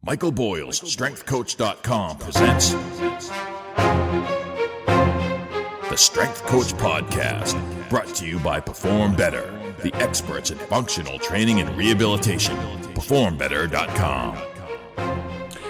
Michael Boyle's StrengthCoach.com presents the Strength Coach Podcast, brought to you by Perform Better, the experts in functional training and rehabilitation. PerformBetter.com.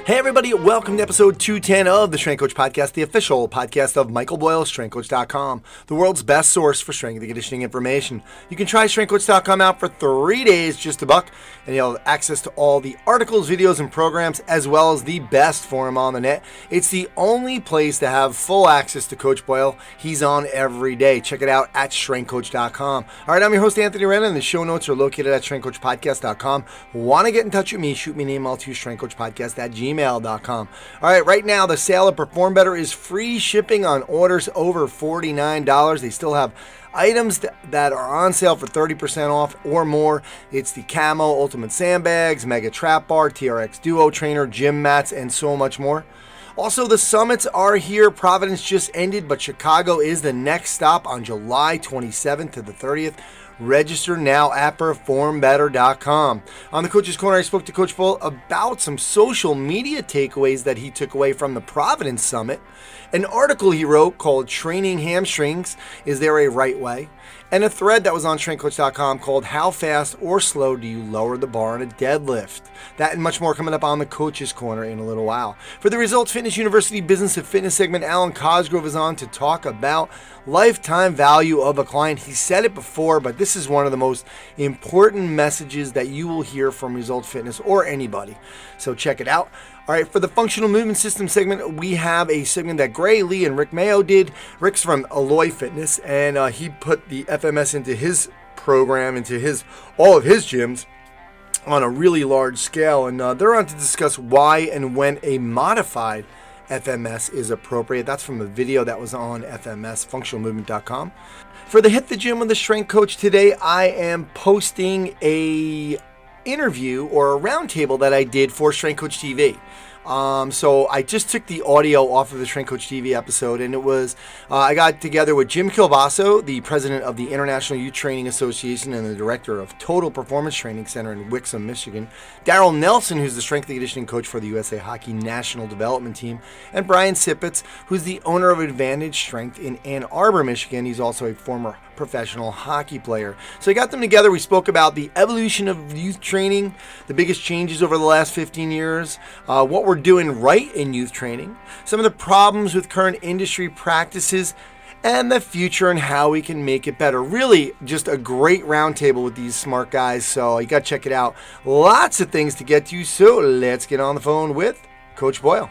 Hey everybody, welcome to episode 210 of the Strength Coach Podcast, the official podcast of Michael Boyle, StrengthCoach.com, the world's best source for strength and conditioning information. You can try StrengthCoach.com out for 3 days, just $1, and you'll have access to all the articles, videos, and programs, as well as the best forum on the net. It's the only place to have full access to Coach Boyle. He's on every day. Check it out at StrengthCoach.com. All right, I'm your host, Anthony Renna, and the show notes are located at StrengthCoachPodcast.com. Want to get in touch with me? Shoot me an email to StrengthCoachPodcast@gmail.com. All right, right now the sale of Perform Better is free shipping on orders over $49. They still have items that are on sale for 30% off or more. It's the Camo Ultimate Sandbags, Mega Trap Bar, TRX Duo Trainer, gym mats, and so much more. Also, the summits are here. Providence just ended, but Chicago is the next stop on July 27th to the 30th. Register now at PerformBetter.com. On the Coach's Corner, I spoke to Coach Boyle about some social media takeaways that he took away from the Providence Summit, an article he wrote called Training Hamstrings, Is There a Right Way?, and a thread that was on StrengthCoach.com called How Fast or Slow Do You Lower the Bar on a Deadlift? That and much more coming up on the Coach's Corner in a little while. For the Results Fitness University Business of Fitness segment, Alan Cosgrove is on to talk about lifetime value of a client. He said it before, but this is one of the most important messages that you will hear from Results Fitness or anybody. So check it out. All right, for the Functional Movement System segment, we have a segment that Gray Lee and Rick Mayo did. Rick's from Alloy Fitness, and he put the FMS into his program, into all of his gyms on a really large scale. And they're on to discuss why and when a modified FMS is appropriate. That's from a video that was on FMS, functionalmovement.com. For the Hit the Gym with the Strength Coach today, I am posting a interview or a roundtable that I did for Strength Coach TV. So I just took the audio off of the Strength Coach TV episode, and it was, I got together with Jim Kielbaso, the president of the International Youth Training Association and the director of Total Performance Training Center in Wixom, Michigan, Darryl Nelson, who's the strength and conditioning coach for the USA Hockey National Development Team, and Brian Sipotz, who's the owner of Advantage Strength in Ann Arbor, Michigan. He's also a former professional hockey player. So I got them together. We spoke about the evolution of youth training, the biggest changes over the last 15 years, what we're doing right in youth training, some of the problems with current industry practices, and the future and how we can make it better. Really just a great roundtable with these smart guys, so you got to check it out. Lots of things to get to, so let's get on the phone with Coach Boyle.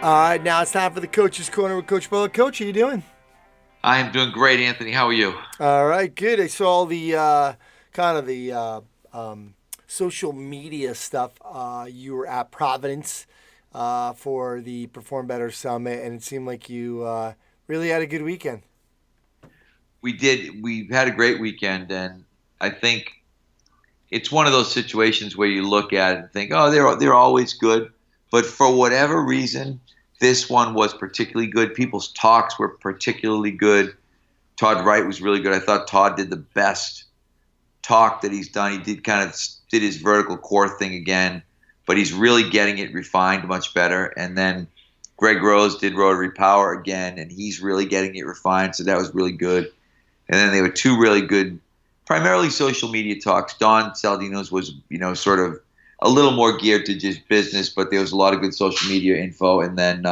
All right, now it's time for the Coach's Corner with Coach Boyle. Coach, how you doing? I am doing great, Anthony. How are you? All right, good. I saw the social media stuff. You were at Providence for the Perform Better Summit, and it seemed like you really had a good weekend. We did. We had a great weekend, and I think it's one of those situations where you look at it and think, oh, they're always good. But for whatever reason, this one was particularly good. People's talks were particularly good. Todd Wright was really good. I thought Todd did the best talk that he's done. He did his vertical core thing again, but he's really getting it refined much better. And then Greg Rose did rotary power again, and he's really getting it refined, so that was really good. And then there were two really good, primarily social media talks. Don Saldino's was, sort of a little more geared to just business, but there was a lot of good social media info. And then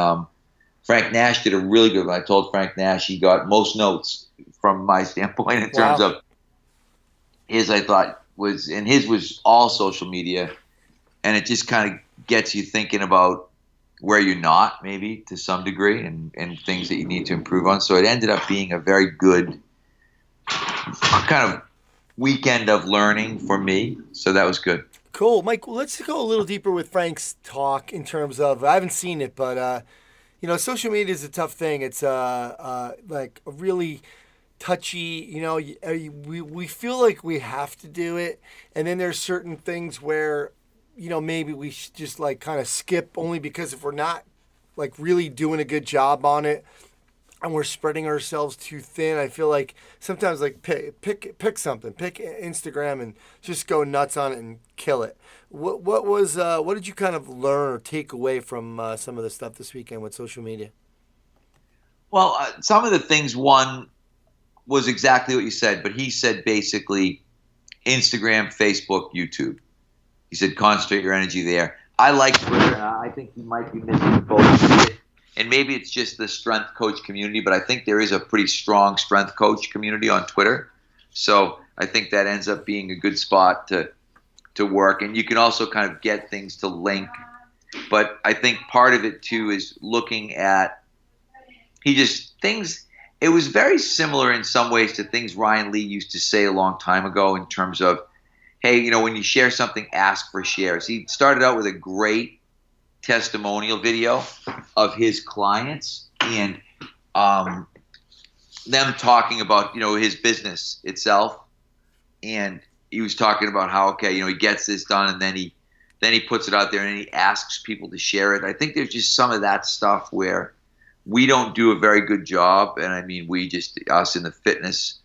Frank Nash did a really good one. I told Frank Nash he got most notes from my standpoint in terms of his, I thought, his was all social media. And it just kind of gets you thinking about where you're not, maybe, to some degree, and things that you need to improve on. So it ended up being a very good kind of weekend of learning for me. So that was good. Cool. Mike, let's go a little deeper with Frank's talk in terms of, I haven't seen it, but, social media is a tough thing. It's like a really touchy, we feel like we have to do it. And then there's certain things where, maybe we should just like kind of skip only because if we're not like really doing a good job on it, and we're spreading ourselves too thin. I feel like sometimes like pick something, pick Instagram and just go nuts on it and kill it. What did you kind of learn or take away from some of the stuff this weekend with social media? Well, some of the things, one was exactly what you said, but he said basically Instagram, Facebook, YouTube. He said concentrate your energy there. I like Twitter. I think he might be missing both. And maybe it's just the strength coach community, but I think there is a pretty strong strength coach community on Twitter. So I think that ends up being a good spot to work. And you can also kind of get things to link. But I think part of it too is looking at it was very similar in some ways to things Ryan Lee used to say a long time ago in terms of, hey, when you share something, ask for shares. He started out with a great testimonial video of his clients and them talking about his business itself, and he was talking about how he gets this done, and then he puts it out there and he asks people to share it. I think there's just some of that stuff where we don't do a very good job, and I mean us in the fitness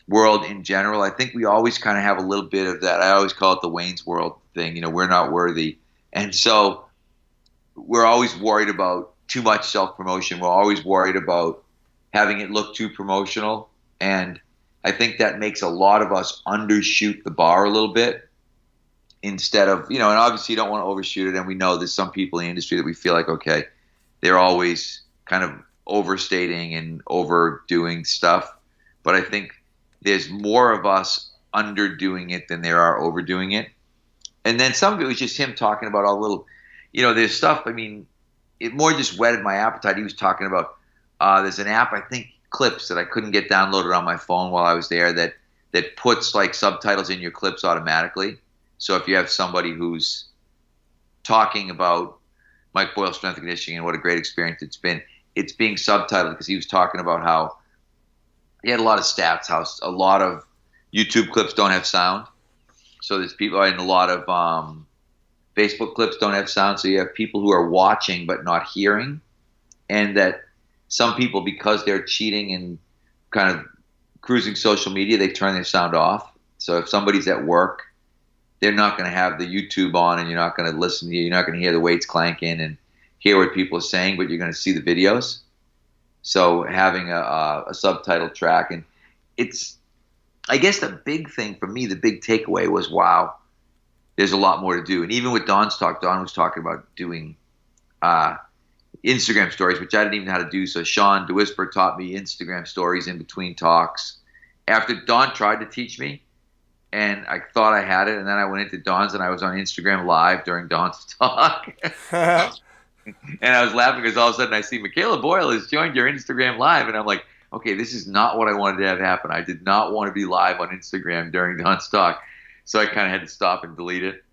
world in general. I think we always kind of have a little bit of that. I always call it the Wayne's World thing. We're not worthy, and so we're always worried about too much self-promotion. We're always worried about having it look too promotional. And I think that makes a lot of us undershoot the bar a little bit instead of, and obviously you don't want to overshoot it. And we know there's some people in the industry that we feel like, okay, they're always kind of overstating and overdoing stuff. But I think there's more of us underdoing it than there are overdoing it. And then some of it was just him talking about all the little, there's stuff, I mean, it more just whetted my appetite. He was talking about, there's an app, I think, Clips, that I couldn't get downloaded on my phone while I was there that puts like subtitles in your clips automatically. So if you have somebody who's talking about Mike Boyle's strength and conditioning and what a great experience it's being subtitled, because he was talking about how he had a lot of stats, how a lot of YouTube clips don't have sound. So there's people, and a lot of Facebook clips don't have sound, so you have people who are watching but not hearing, and that some people, because they're cheating and kind of cruising social media, they turn their sound off. So if somebody's at work, they're not going to have the YouTube on, and you're not going to listen to you're not going to hear the weights clanking and hear what people are saying, but you're going to see the videos. So having a subtitle track, and I guess the big thing for me, the big takeaway was, wow, there's a lot more to do. And even with Don's talk, Don was talking about doing Instagram stories, which I didn't even know how to do. So Sean DeWhisper taught me Instagram stories in between talks. After Don tried to teach me, and I thought I had it, and then I went into Don's and I was on Instagram Live during Don's talk. And I was laughing because all of a sudden I see Michaela Boyle has joined your Instagram Live, and I'm like, okay, this is not what I wanted to have happen. I did not want to be live on Instagram during Don's talk. So I kind of had to stop and delete it.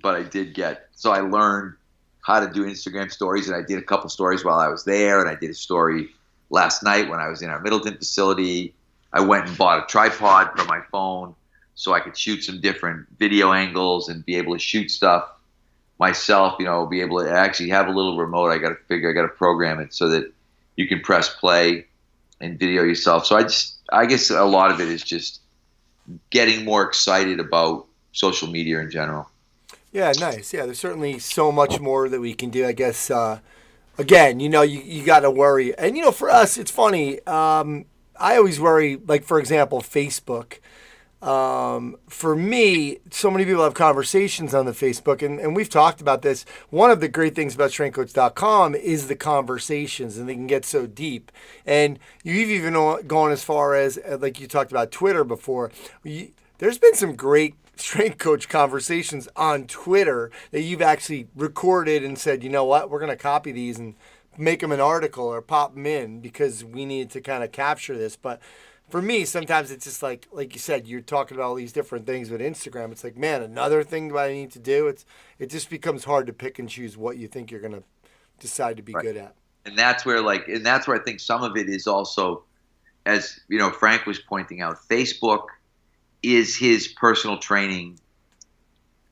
But I did so I learned how to do Instagram stories, and I did a couple stories while I was there, and I did a story last night when I was in our Middleton facility. I went and bought a tripod for my phone so I could shoot some different video angles and be able to shoot stuff myself, be able to actually have a little remote. I got to program it so that you can press play and video yourself. So I guess a lot of it is just getting more excited about social media in general. Yeah, nice. Yeah, there's certainly so much more that we can do. I guess, again, you got to worry. And, for us, it's funny. I always worry, like, for example, Facebook. For me, so many people have conversations on the Facebook, and we've talked about this. One of the great things about strengthcoach.com is the conversations, and they can get so deep. And you've even gone as far as, like you talked about Twitter before. There's been some great strength coach conversations on Twitter that you've actually recorded and said, you know what, we're going to copy these and make them an article or pop them in because we need to kind of capture this. But for me, sometimes it's just like you said, you're talking about all these different things with Instagram. It's like, man, another thing that I need to do. It just becomes hard to pick and choose what you think you're going to decide to be good at. And that's where I think some of it is also, as Frank was pointing out, Facebook is his personal training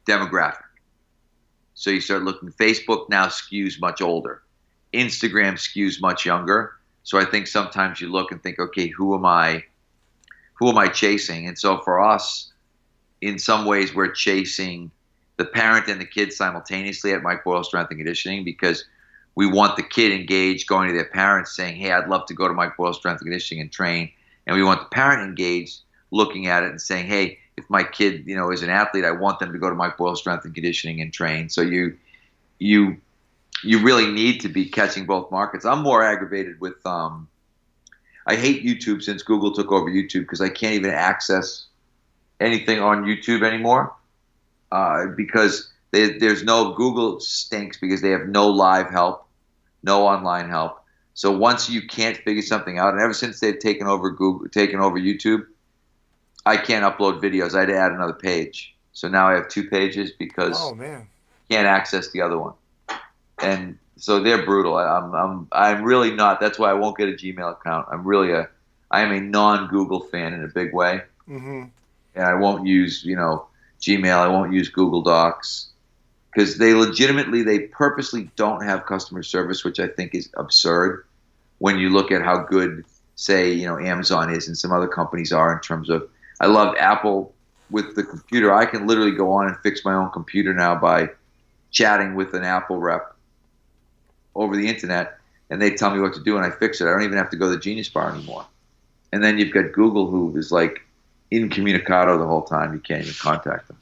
demographic. So you start looking, Facebook now skews much older. Instagram skews much younger. So I think sometimes you look and think, okay, who am I chasing? And so for us, in some ways, we're chasing the parent and the kid simultaneously at Mike Boyle Strength and Conditioning, because we want the kid engaged, going to their parents saying, hey, I'd love to go to Mike Boyle Strength and Conditioning and train. And we want the parent engaged, looking at it and saying, hey, if my kid, is an athlete, I want them to go to Mike Boyle Strength and Conditioning and train. So you really need to be catching both markets. I'm more aggravated with I hate YouTube since Google took over YouTube, because I can't even access anything on YouTube anymore, because there's no, Google stinks because they have no live help, no online help. So once you can't figure something out, and ever since they've taken over YouTube, I can't upload videos. I had to add another page. So now I have 2 pages because I can't access the other one. And so they're brutal. I'm really not. That's why I won't get a Gmail account. I am a non-Google fan in a big way. Mm-hmm. And I won't use, Gmail. I won't use Google Docs, because they purposely don't have customer service, which I think is absurd when you look at how good, say, Amazon is and some other companies are in terms of. I love Apple with the computer. I can literally go on and fix my own computer now by chatting with an Apple rep over the internet, and they tell me what to do and I fix it. I don't even have to go to the Genius Bar anymore. And then you've got Google, who is like incommunicado the whole time. You can't even contact them.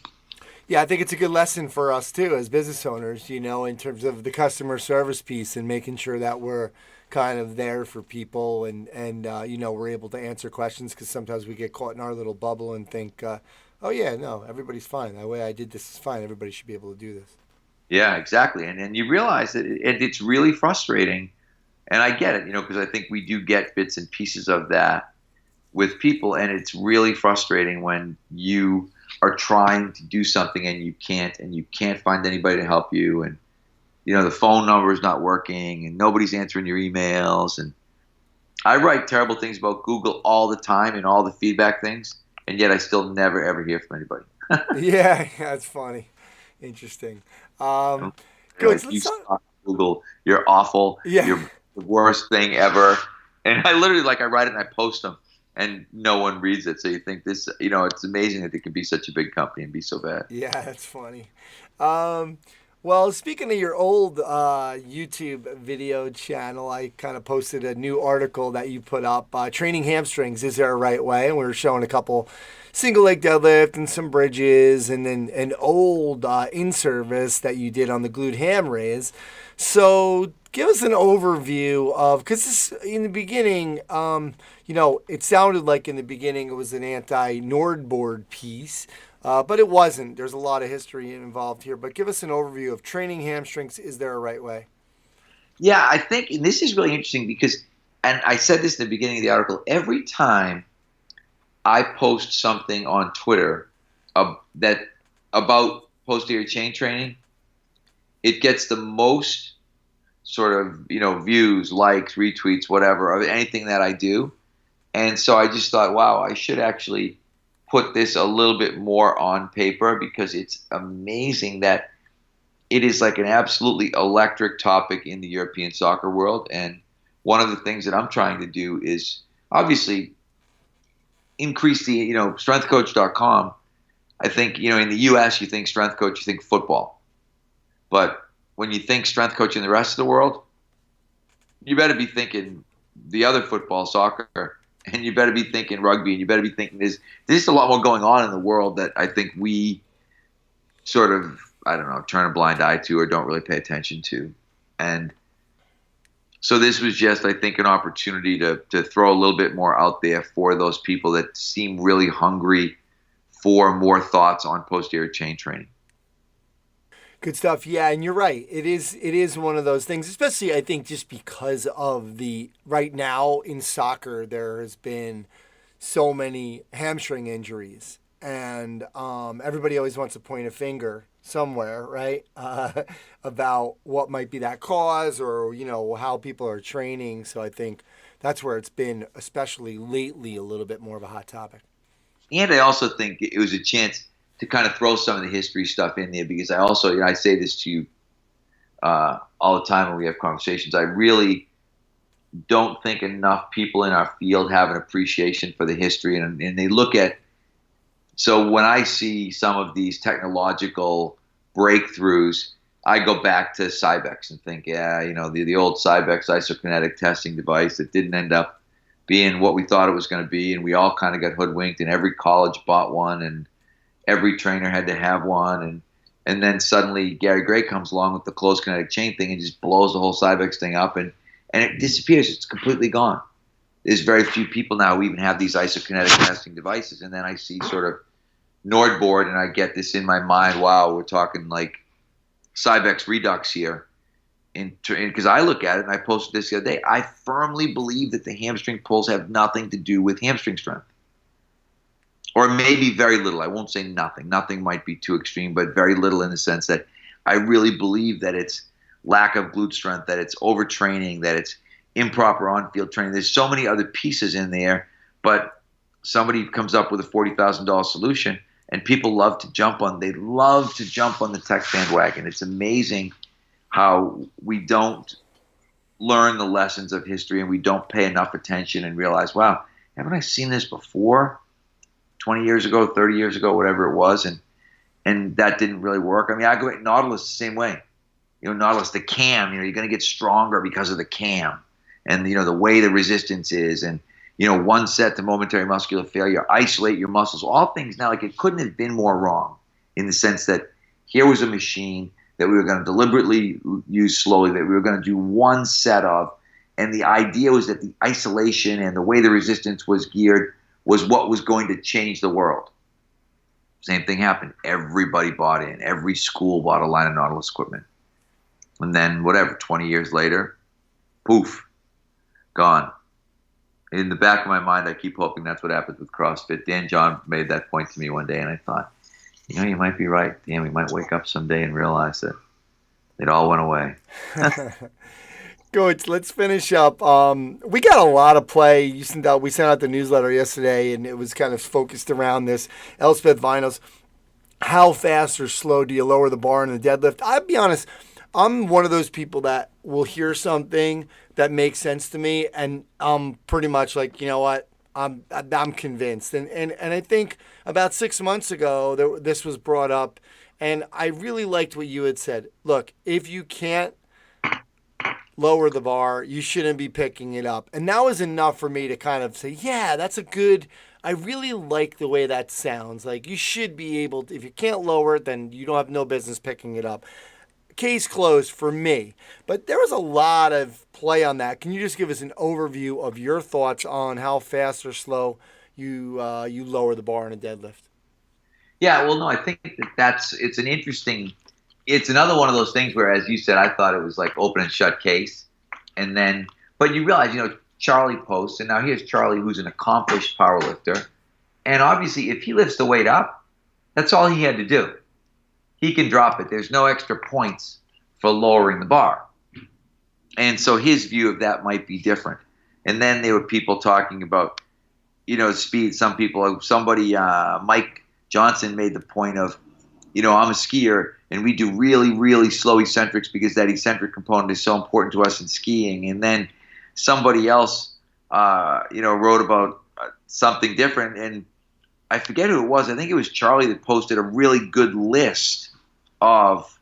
Yeah, I think it's a good lesson for us too as business owners, in terms of the customer service piece and making sure that we're kind of there for people and we're able to answer questions, because sometimes we get caught in our little bubble and think, oh yeah, no, everybody's fine. The way I did this is fine. Everybody should be able to do this. Yeah, exactly. And you realize that it's really frustrating. And I get it, because I think we do get bits and pieces of that with people. And it's really frustrating when you are trying to do something and you can't find anybody to help you. And, the phone number is not working and nobody's answering your emails. And I write terrible things about Google all the time and all the feedback things. And yet I still never, ever hear from anybody. Yeah, that's funny. Interesting. Good. Like, you suck, Google. You're awful. Yeah. You're the worst thing ever. And I literally, I write it and I post them, and no one reads it. So you think this, it's amazing that it can be such a big company and be so bad. Yeah, that's funny. Well, speaking of your old YouTube video channel, I kind of posted a new article that you put up, Training Hamstrings, Is There a Right Way? And we were showing a couple single leg deadlift and some bridges, and then an old in-service that you did on the glute ham raise. So give us an overview of, because in the beginning, it sounded like in the beginning it was an anti-Nordboard piece. But it wasn't. There's a lot of history involved here. But give us an overview of Training Hamstrings, Is There a Right Way? Yeah, I think, and this is really interesting because, and I said this in the beginning of the article, every time I post something on Twitter about posterior chain training, it gets the most sort of, views, likes, retweets, whatever, of anything that I do. And so I just thought, wow, I should actually put this a little bit more on paper, because it's amazing that it is like an absolutely electric topic in the European soccer world. And one of the things that I'm trying to do is obviously increase the, strengthcoach.com. I think, in the US, you think strength coach, you think football. But when you think strength coach in the rest of the world, you better be thinking the other football, soccer, and you better be thinking rugby, and you better be thinking there's a lot more going on in the world that I think we sort of, turn a blind eye to or don't really pay attention to. And so this was just, I think, an opportunity to throw a little bit more out there for those people that seem really hungry for more thoughts on posterior chain training. Good stuff. Yeah, and you're right. It is one of those things, especially I think just because of right now in soccer, there has been so many hamstring injuries, and everybody always wants to point a finger somewhere, right? About what might be that cause, or how people are training. So I think that's where it's been, especially lately, a little bit more of a hot topic. And I also think it was a chance to kind of throw some of the history stuff in there, because I also, I say this to you all the time when we have conversations. I really don't think enough people in our field have an appreciation for the history, and they look at. So when I see some of these technological breakthroughs, I go back to Cybex and think, yeah, the old Cybex isokinetic testing device that didn't end up being what we thought it was going to be, and we all kind of got hoodwinked, and every college bought one, and every trainer had to have one, and then suddenly Gary Gray comes along with the closed kinetic chain thing and just blows the whole Cybex thing up, and it disappears. It's completely gone. There's very few people now who even have these isokinetic testing devices, and then I see sort of Nordboard, and I get this in my mind, wow, we're talking like Cybex Redux here. Because I look at it, and I posted this the other day, I firmly believe that the hamstring pulls have nothing to do with hamstring strength. Or maybe very little. I won't say nothing. Nothing might be too extreme, but very little in the sense that I really believe that it's lack of glute strength, that it's overtraining, that it's improper on-field training. There's so many other pieces in there, but somebody comes up with a $40,000 solution, and people love to jump on. They love to jump on the tech bandwagon. It's amazing how we don't learn the lessons of history, and we don't pay enough attention and realize, wow, haven't I seen this before? 20 years ago, 30 years ago, whatever it was, and that didn't really work. I mean, I go at Nautilus the same way. Nautilus, the cam, you're going to get stronger because of the cam, and the way the resistance is, and one set to momentary muscular failure, isolate your muscles, all things now, like it couldn't have been more wrong in the sense that here was a machine that we were going to deliberately use slowly, that we were going to do one set of, and the idea was that the isolation and the way the resistance was geared was what was going to change the world. Same thing happened. Everybody bought in. Every school bought a line of Nautilus equipment. And then, 20 years later, poof, gone. In the back of my mind, I keep hoping that's what happens with CrossFit. Dan John made that point to me one day, and I thought, you might be right. Dan, we might wake up someday and realize that it all went away. Coach, let's finish up. We got a lot of play. We sent out the newsletter yesterday, and it was kind of focused around this. Elspeth Vinos, how fast or slow do you lower the bar in the deadlift? I'll be honest, I'm one of those people that will hear something that makes sense to me, and I'm pretty much like, you know what, I'm convinced. And I think about 6 months ago, this was brought up, and I really liked what you had said. Look, if you can't lower the bar, you shouldn't be picking it up. And that was enough for me to kind of say, yeah, I really like the way that sounds. Like, you should be able to, if you can't lower it, then you don't have no business picking it up. Case closed for me. But there was a lot of play on that. Can you just give us an overview of your thoughts on how fast or slow you lower the bar in a deadlift? Yeah, well, no, I think it's another one of those things where, as you said, I thought it was like open and shut case. And then, but you realize, Charlie posts, and now here's Charlie, who's an accomplished powerlifter. And obviously, if he lifts the weight up, that's all he had to do. He can drop it. There's no extra points for lowering the bar. And so his view of that might be different. And then there were people talking about, speed. Mike Johnson made the point of, I'm a skier, and we do really, really slow eccentrics because that eccentric component is so important to us in skiing. And then somebody else, wrote about something different, and I forget who it was. I think it was Charlie that posted a really good list of,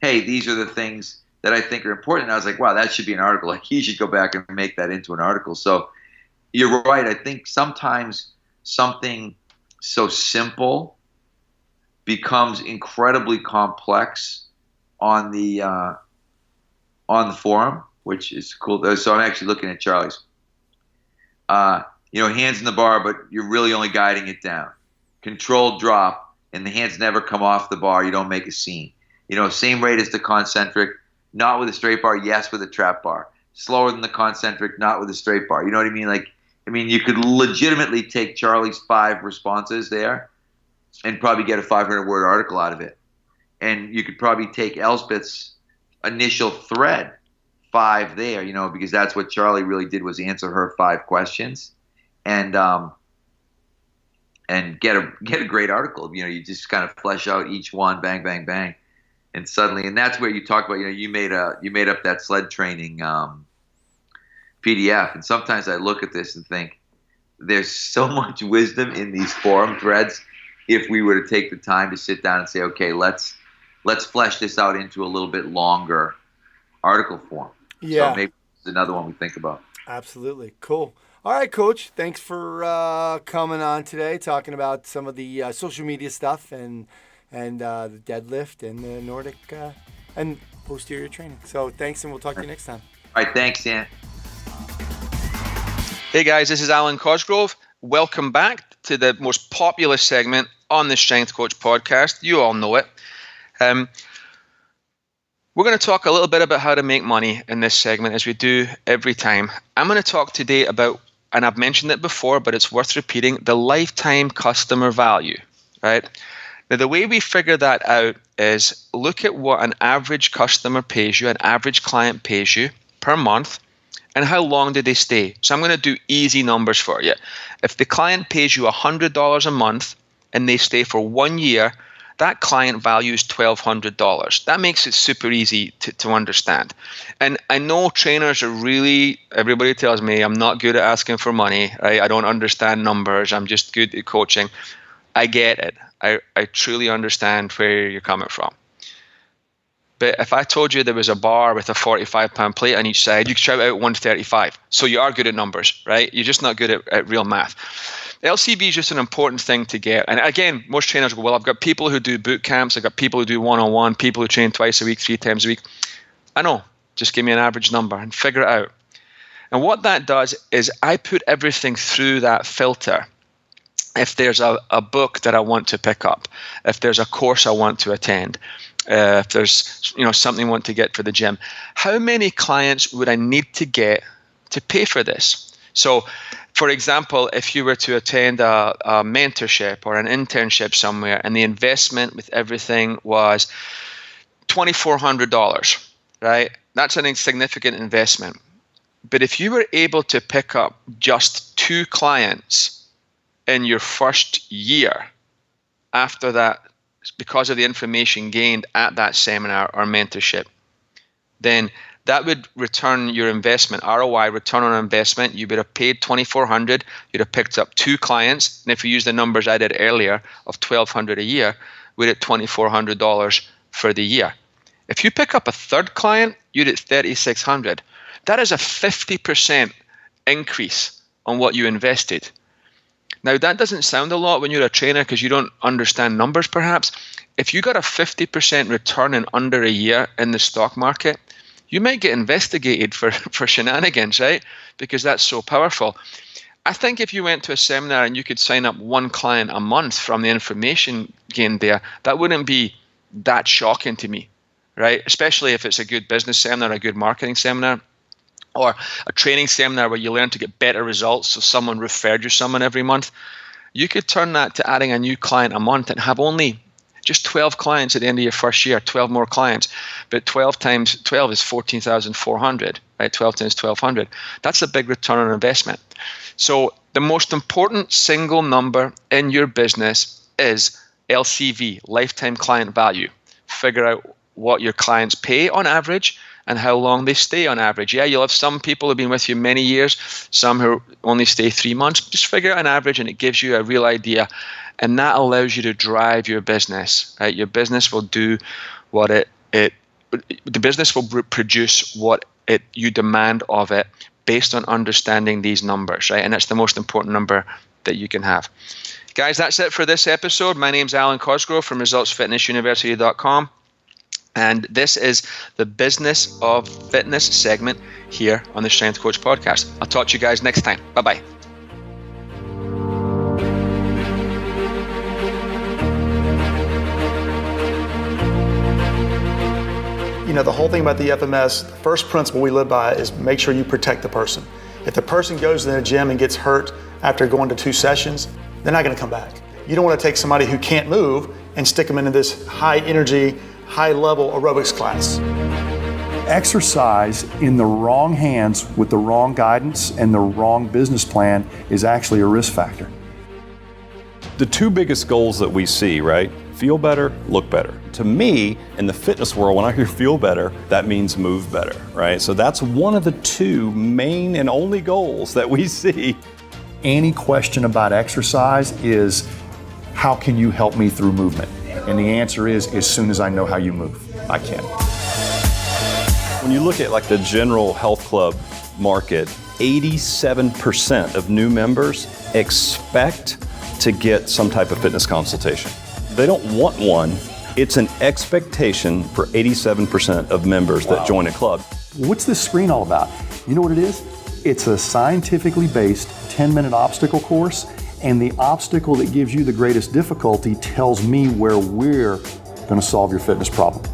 hey, these are the things that I think are important. And I was like, wow, that should be an article. Like, he should go back and make that into an article. So you're right. I think sometimes something so simple becomes incredibly complex on the forum, which is cool. So I'm actually looking at Charlie's. Hands in the bar, but you're really only guiding it down. Controlled drop, and the hands never come off the bar. You don't make a scene. Same rate as the concentric, not with a straight bar, yes, with a trap bar. Slower than the concentric, not with a straight bar. You know what I mean? You could legitimately take Charlie's 5 responses there and probably get a 500-word article out of it. And you could probably take Elspeth's initial thread, 5 there, because that's what Charlie really did, was answer her 5 questions. And get a great article. You just kind of flesh out each one, bang, bang, bang, and that's where you talk about. You made up that sled training PDF. And sometimes I look at this and think, there's so much wisdom in these forum threads. If we were to take the time to sit down and say, okay, let's flesh this out into a little bit longer article form. Yeah. So maybe it's another one we think about. Absolutely. Cool. All right, Coach. Thanks for coming on today, talking about some of the social media stuff and the deadlift and the Nordic and posterior training. So thanks, and we'll talk to you next time. All right. Thanks, Dan. Hey guys, this is Alan Cosgrove. Welcome back to the most popular segment on the Strength Coach podcast. You all know it. We're going to talk a little bit about how to make money in this segment, as we do every time. I'm going to talk today about, and I've mentioned it before, but it's worth repeating, the lifetime customer value, right? Now, the way we figure that out is look at what an average customer pays you, an average client pays you per month, and how long do they stay. So I'm going to do easy numbers for you. If the client pays you $100 a month and they stay for 1 year, that client value is $1,200. That makes it super easy to understand. And I know trainers are really, everybody tells me I'm not good at asking for money. I don't understand numbers. I'm just good at coaching. I get it. I truly understand where you're coming from. But if I told you there was a bar with a 45-pound plate on each side, you could shout out 135. So you are good at numbers, right? You're just not good at real math. LCV is just an important thing to get. And again, most trainers go, well, I've got people who do boot camps. I've got people who do one-on-one, people who train twice a week, 3 times a week. I know. Just give me an average number and figure it out. And what that does is I put everything through that filter. If there's a book that I want to pick up, if there's a course I want to attend, if there's something I want to get for the gym, how many clients would I need to get to pay for this? So, for example, if you were to attend a mentorship or an internship somewhere and the investment with everything was $2,400, right? That's an insignificant investment. But if you were able to pick up just 2 clients in your first year after that, because of the information gained at that seminar or mentorship, then that would return your investment, ROI, return on investment. You would have paid $2,400. You'd have picked up 2 clients. And if you use the numbers I did earlier of $1,200 a year, we're at $2,400 for the year. If you pick up a 3rd client, you're at $3,600. That is a 50% increase on what you invested. Now, that doesn't sound a lot when you're a trainer because you don't understand numbers, perhaps. If you got a 50% return in under a year in the stock market, you might get investigated for shenanigans, right? Because that's so powerful. I think if you went to a seminar and you could sign up 1 client a month from the information gained there, that wouldn't be that shocking to me, right? Especially if it's a good business seminar, a good marketing seminar, or a training seminar where you learn to get better results. So someone referred you someone every month. You could turn that to adding a new client a month and have only just 12 clients at the end of your first year, 12 more clients. But 12 times 12 is 14,400, right? 12 times 1,200. That's a big return on investment. So the most important single number in your business is LCV, lifetime client value. Figure out what your clients pay on average and how long they stay on average. Yeah, you'll have some people who've been with you many years, some who only stay 3 months. Just figure out an average and it gives you a real idea. And that allows you to drive your business, right? Your business will do what the business will produce what you demand of it based on understanding these numbers, right? And that's the most important number that you can have. Guys, that's it for this episode. My name's Alan Cosgrove from ResultsFitnessUniversity.com. And this is the Business of Fitness segment here on the Strength Coach podcast. I'll talk to you guys next time. Bye-bye. The whole thing about the FMS, the first principle we live by is make sure you protect the person. If the person goes in the gym and gets hurt after going to 2 sessions, they're not going to come back. You don't want to take somebody who can't move and stick them into this high energy, high-level aerobics class. Exercise in the wrong hands with the wrong guidance and the wrong business plan is actually a risk factor. The 2 biggest goals that we see, right, Feel better, look better. To me, in the fitness world, when I hear feel better, that means move better, right? So that's one of the two main and only goals that we see. Any question about exercise is, how can you help me through movement? And the answer is, as soon as I know how you move, I can. When you look at like the general health club market, 87% of new members expect to get some type of fitness consultation. They don't want one. It's an expectation for 87% of members that join a club. What's this screen all about? You know what it is? It's a scientifically based 10-minute obstacle course, and the obstacle that gives you the greatest difficulty tells me where we're going to solve your fitness problem.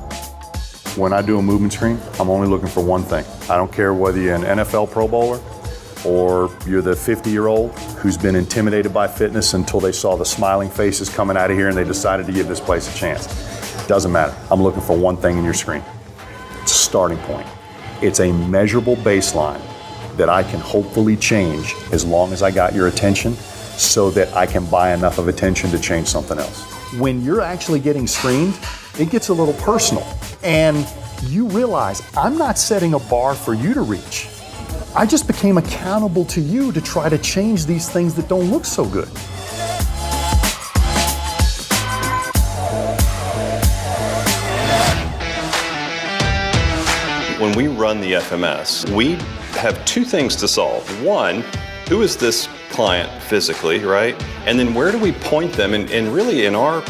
When I do a movement screen, I'm only looking for one thing. I don't care whether you're an NFL Pro Bowler or you're the 50-year-old who's been intimidated by fitness until they saw the smiling faces coming out of here and they decided to give this place a chance. Doesn't matter. I'm looking for one thing in your screen. It's a starting point. It's a measurable baseline that I can hopefully change as long as I got your attention so that I can buy enough of attention to change something else. When you're actually getting screened, it gets a little personal. And you realize I'm not setting a bar for you to reach. I just became accountable to you to try to change these things that don't look so good. When we run the FMS, we have two things to solve. One, who is this client physically, right? And then where do we point them? And really in our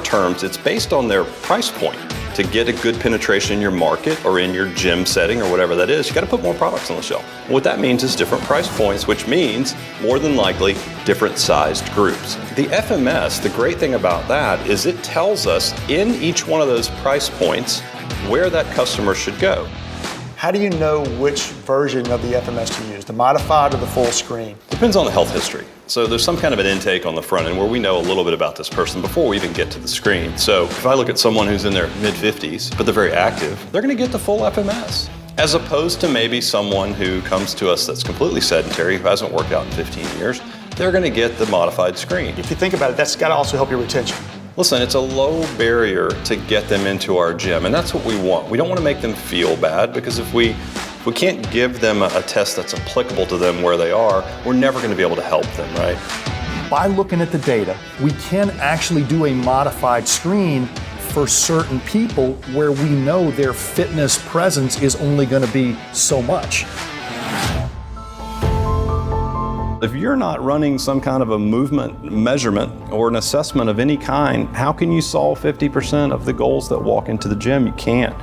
terms, it's based on their price point. To get a good penetration in your market or in your gym setting or whatever that is, you got to put more products on the shelf. What that means is different price points, which means more than likely different sized groups. The FMS, the great thing about that is it tells us in each one of those price points where that customer should go. How do you know which version of the FMS to use, the modified or the full screen? Depends on the health history. So there's some kind of an intake on the front end where we know a little bit about this person before we even get to the screen. So if I look at someone who's in their mid-50s, but they're very active, they're going to get the full FMS. As opposed to maybe someone who comes to us that's completely sedentary, who hasn't worked out in 15 years, they're going to get the modified screen. If you think about it, that's got to also help your retention. Listen, it's a low barrier to get them into our gym, and that's what we want. We don't want to make them feel bad, because if we can't give them a test that's applicable to them where they are, we're never going to be able to help them, right? By looking at the data, we can actually do a modified screen for certain people where we know their fitness presence is only going to be so much. If you're not running some kind of a movement measurement or an assessment of any kind, how can you solve 50% of the goals that walk into the gym? You can't.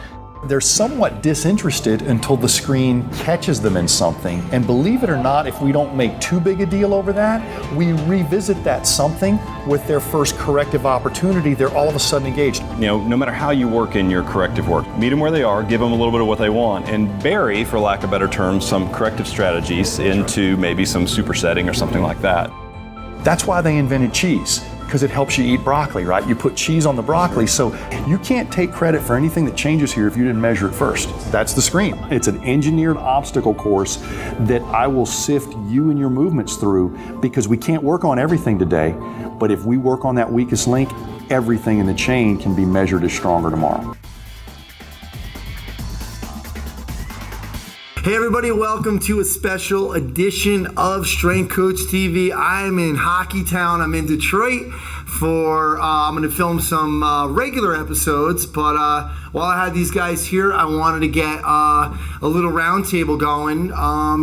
They're somewhat disinterested until the screen catches them in something. And believe it or not, if we don't make too big a deal over that, we revisit that something with their first corrective opportunity, they're all of a sudden engaged. You know, no matter how you work in your corrective work, meet them where they are, give them a little bit of what they want, and bury, for lack of better terms, some corrective strategies into maybe some supersetting or something like that. That's why they invented cheese, because it helps you eat broccoli, right? You put cheese on the broccoli, so you can't take credit for anything that changes here if you didn't measure it first. That's the screen. It's an engineered obstacle course that I will sift you and your movements through, because we can't work on everything today, but if we work on that weakest link, everything in the chain can be measured as stronger tomorrow. Hey everybody, welcome to a special edition of Strength Coach TV. I'm in Hockey Town. I'm in Detroit for, I'm going to film some regular episodes, but while I had these guys here, I wanted to get a little roundtable going,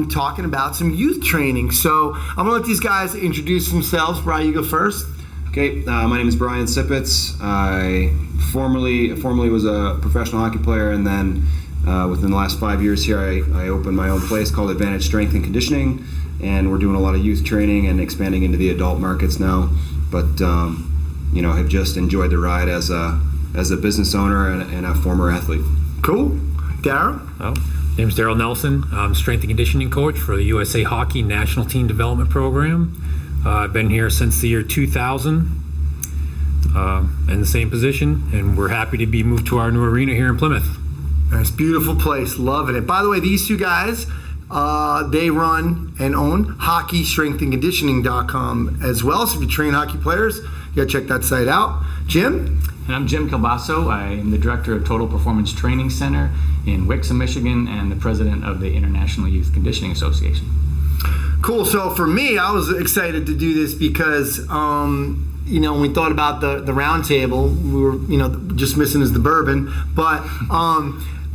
talking about some youth training. So I'm going to let these guys introduce themselves. Brian, you go first. Okay, my name is Brian Sipotz. I formerly was a professional hockey player, and then within the last 5 years here, I opened my own place called Advantage Strength and Conditioning, and we're doing a lot of youth training and expanding into the adult markets now. But have just enjoyed the ride as a business owner and a former athlete. Cool. Darryl? My name's Darryl Nelson. I'm strength and conditioning coach for the USA Hockey National Team Development Program. I've been here since the year 2000 in the same position, and we're happy to be moved to our new arena here in Plymouth. Nice, beautiful place, loving it. By the way, these two guys, they run and own HockeyStrengthandConditioning.com as well. So if you train hockey players, You got to check that site out. Jim? And I'm Jim Kielbaso. I am the director of Total Performance Training Center in Wixom, Michigan, and the president of the International Youth Conditioning Association. Cool. So for me, I was excited to do this because, when we thought about the Roundtable, we were, just missing is the bourbon, but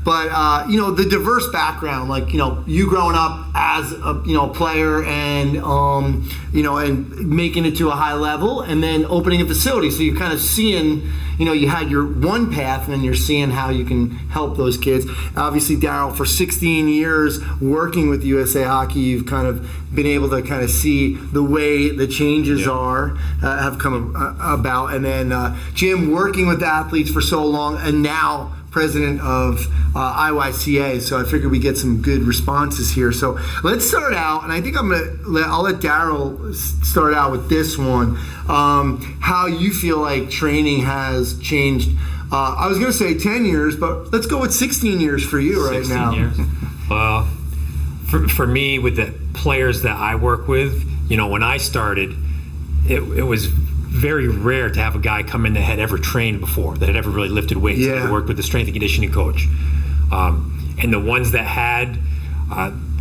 the diverse background, like, you growing up as a player and, and making it to a high level and then opening a facility. So you're kind of seeing, you had your one path and then you're seeing how you can help those kids. Obviously, Darryl, for 16 years working with USA Hockey, you've kind of been able to kind of see the way the changes have come about. And then Jim, working with athletes for so long and now president of IYCA, so I figured we get some good responses here. So let's start out, and I think I'll let Darryl start out with this one. How you feel like training has changed. I was going to say 10 years, but let's go with 16 years for you right now. 16 years. Well, for me, with the players that I work with, when I started, it was very rare to have a guy come in that had ever trained before, that had ever really lifted weights, that had worked with a strength and conditioning coach. And the ones that had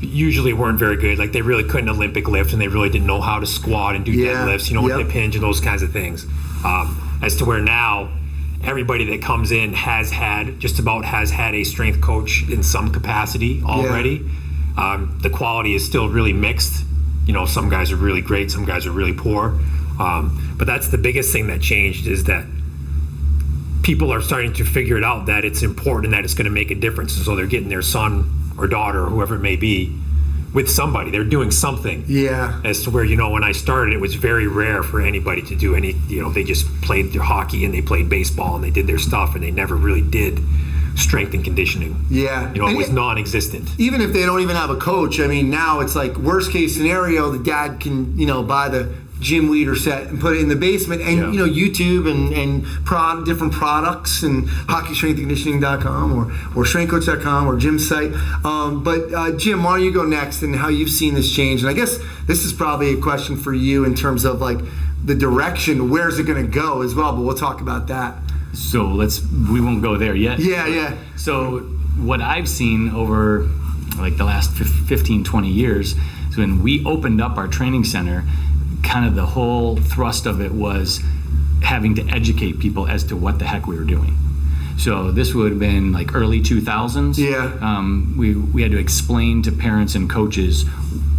usually weren't very good. Like, they really couldn't Olympic lift, and they really didn't know how to squat and do deadlifts, with the hinge and those kinds of things. As to where now, everybody that comes in has had a strength coach in some capacity already. The quality is still really mixed. Some guys are really great, some guys are really poor. But that's the biggest thing that changed, is that people are starting to figure it out, that it's important and that it's going to make a difference. And so they're getting their son or daughter or whoever it may be with somebody. They're doing something. Yeah. As to where, when I started, it was very rare for anybody to do any, they just played their hockey and they played baseball and they did their stuff and they never really did strength and conditioning. Yeah. It was non-existent. Even if they don't even have a coach, now it's like worst case scenario, the dad can, buy the gym leader set and put it in the basement, and YouTube and different products and hockeystrengthandconditioning.com or strengthcoach.com or Jim's site. But Jim, why don't you go next and how you've seen this change? And I guess this is probably a question for you in terms of like the direction, where's it going to go as well, but we'll talk about that. So we won't go there yet. Yeah. So what I've seen over like the last 15, 20 years, so when we opened up our training center, kind of the whole thrust of it was having to educate people as to what the heck we were doing. So this would have been like early 2000s. Yeah. We had to explain to parents and coaches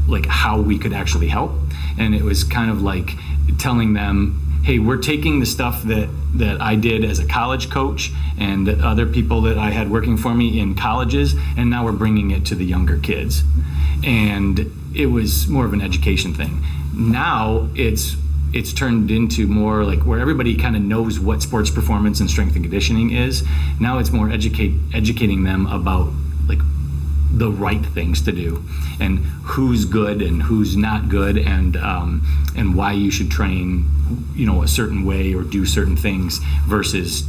like how we could actually help. And it was kind of like telling them, hey, we're taking the stuff that I did as a college coach and other people that I had working for me in colleges, and now we're bringing it to the younger kids. And it was more of an education thing. Now it's turned into more like where everybody kind of knows what sports performance and strength and conditioning is. Now it's more educating them about like the right things to do and who's good and who's not good, and why you should train a certain way or do certain things versus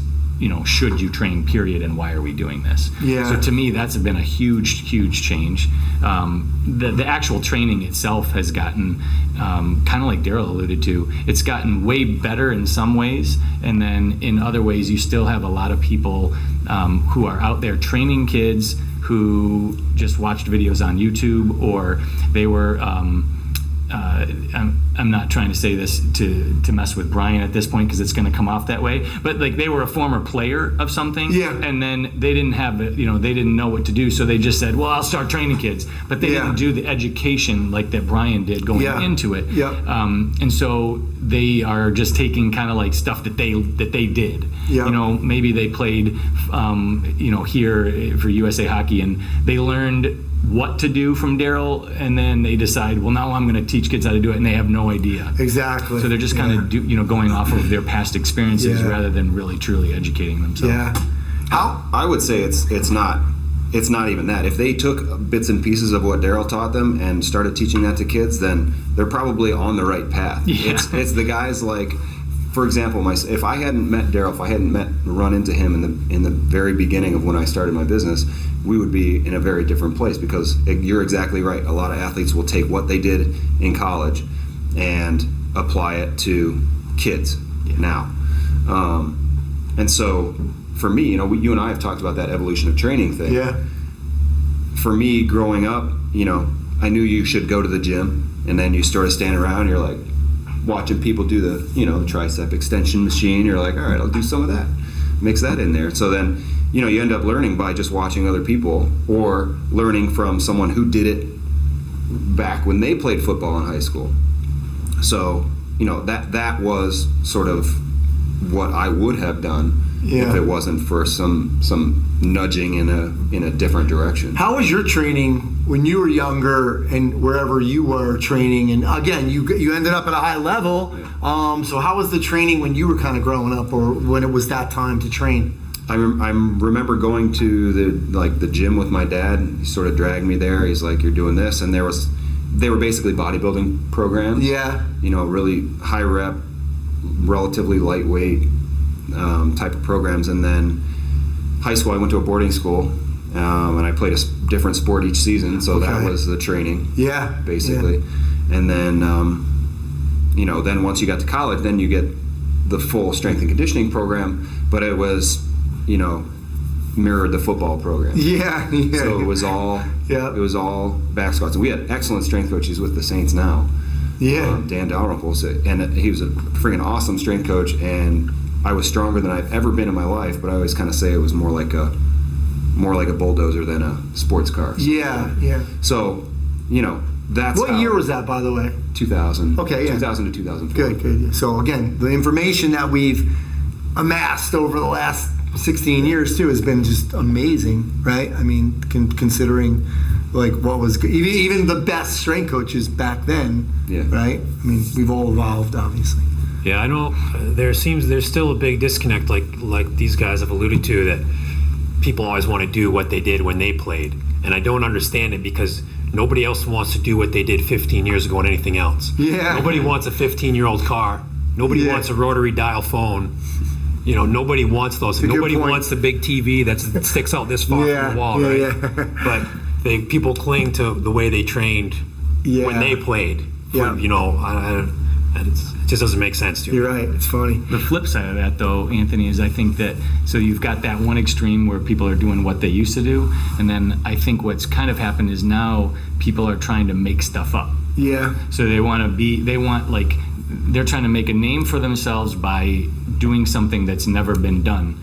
should you train, period, and why are we doing this? Yeah. So to me, that's been a huge change. The actual training itself has gotten, kind of like Darryl alluded to, it's gotten way better in some ways, and then in other ways you still have a lot of people who are out there training kids who just watched videos on YouTube, or they were I'm not trying to say this to mess with Brian at this point because it's going to come off that way, but like they were a former player of something, and then they didn't have they didn't know what to do, so they just said, well, I'll start training kids, but they didn't do the education like that Brian did going into it. And so they are just taking kind of like stuff that they did. Maybe they played here for USA Hockey and they learned what to do from Darryl, and then they decide, well, now I'm going to teach kids how to do it, and they have no idea. Exactly. So they're just kind of going off of their past experiences rather than really truly educating themselves. Yeah. I would say it's not even that. If they took bits and pieces of what Darryl taught them and started teaching that to kids, then they're probably on the right path. Yeah. It's the guys like, for example, if I hadn't met Darryl, if I hadn't run into him in the very beginning of when I started my business, we would be in a very different place, because you're exactly right. A lot of athletes will take what they did in college and apply it to kids. now. And so for me, you and I have talked about that evolution of training thing. Yeah. For me, growing up, I knew you should go to the gym, and then you sort of stand around, and you're like watching people do the tricep extension machine. You're like, all right, I'll do some of that. Mix that in there. So then, you end up learning by just watching other people, or learning from someone who did it back when they played football in high school. So, that was sort of what I would have done if it wasn't for some nudging in a different direction. How was your training when you were younger and wherever you were training? And again, you ended up at a high level. So how was the training when you were kind of growing up, or when it was that time to train? I remember going to the gym with my dad. He sort of dragged me there. He's like, "You're doing this," and they were basically bodybuilding programs. Yeah. Really high rep, relatively lightweight type of programs. And then high school, I went to a boarding school, and I played a different sport each season. So that was the training. Yeah. Basically, and then then once you got to college, then you get the full strength and conditioning program. But it was mirrored the football program. Yeah. So it was all back squats, and we had excellent strength coaches with the Saints now. Yeah. Dan Darryl, and he was a freaking awesome strength coach, and I was stronger than I've ever been in my life. But I always kind of say it was more like a bulldozer than a sports car. Yeah. So, that's what year was that, by the way? 2000. Okay, yeah. 2000 to 2004. Good. So again, the information that we've amassed over the last 16 years too has been just amazing, right? I mean, considering like what was even the best strength coaches back then, right? I mean, we've all evolved, obviously. Yeah, I know there's still a big disconnect, like these guys have alluded to, that people always want to do what they did when they played, and I don't understand it, because nobody else wants to do what they did 15 years ago on anything else. Yeah. Nobody wants a 15-year-old car. Nobody wants a rotary dial phone. Nobody wants those. Nobody wants the big TV that sticks out this far from the wall, right? Yeah. But people cling to the way they trained when they played. And it just doesn't make sense to me. You're right. It's funny. The flip side of that, though, Anthony, is I think that so you've got that one extreme where people are doing what they used to do, and then I think what's kind of happened is now people are trying to make stuff up. Yeah. So they're trying to make a name for themselves by doing something that's never been done,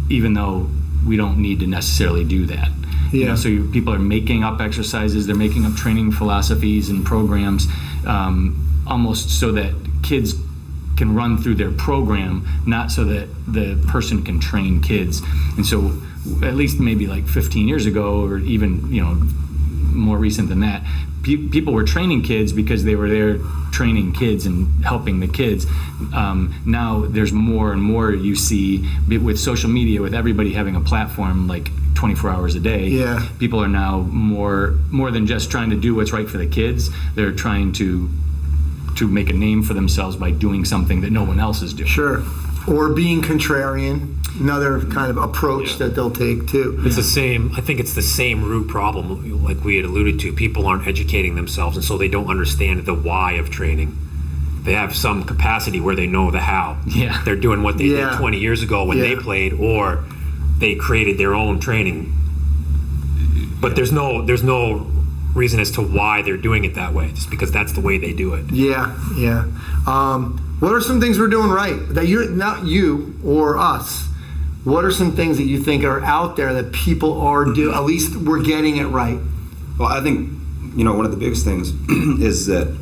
even though we don't need to necessarily do that. Yeah. So people are making up exercises, they're making up training philosophies and programs, almost so that kids can run through their program, not so that the person can train kids. And so at least maybe like 15 years ago, or even more recent than that, people were training kids because they were there training kids and helping the kids. Now there's more and more you see with social media, with everybody having a platform like 24 hours a day. Yeah. People are now more than just trying to do what's right for the kids. They're trying to make a name for themselves by doing something that no one else is doing. Sure. Or being contrarian, another kind of approach that they'll take too. It's the same. I think it's the same root problem, like we had alluded to. People aren't educating themselves, and so they don't understand the why of training. They have some capacity where they know the how. Yeah. They're doing what they did 20 years ago when they played, or they created their own training. But there's no reason as to why they're doing it that way, just because that's the way they do it. Yeah. What are some things we're doing right that you're not you or us? What are some things that you think are out there that people are doing? At least we're getting it right. Well, I think one of the biggest things is that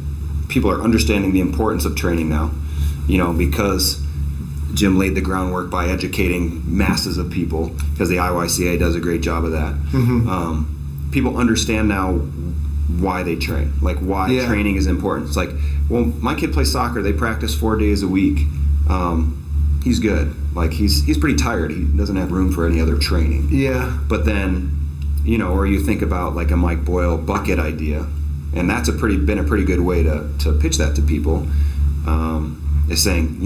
people are understanding the importance of training now. Because Jim laid the groundwork by educating masses of people, because the IYCA does a great job of that. Mm-hmm. People understand now why they train, like why training is important. It's like, well, my kid plays soccer, they practice 4 days a week. He's good. Like he's pretty tired. He doesn't have room for any other training. Yeah. But then, or you think about like a Mike Boyle bucket idea, and that's been a pretty good way to pitch that to people. Is saying,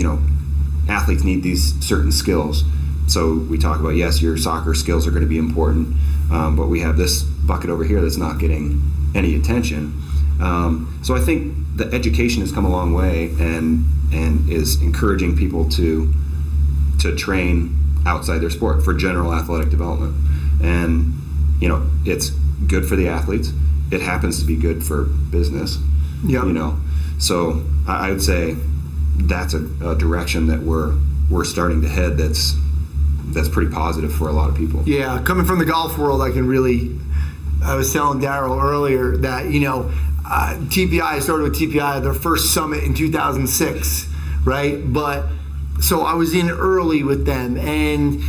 athletes need these certain skills. So we talk about, yes, your soccer skills are going to be important, but we have this bucket over here that's not getting any attention. So I think the education has come a long way and is encouraging people to train outside their sport for general athletic development. And, it's good for the athletes. It happens to be good for business. Yep. So I would say that's a direction that we're starting to head that's pretty positive for a lot of people. Yeah, coming from the golf world, I was telling Darryl earlier that, TPI, I started with TPI, their first summit in 2006, right? But so I was in early with them, and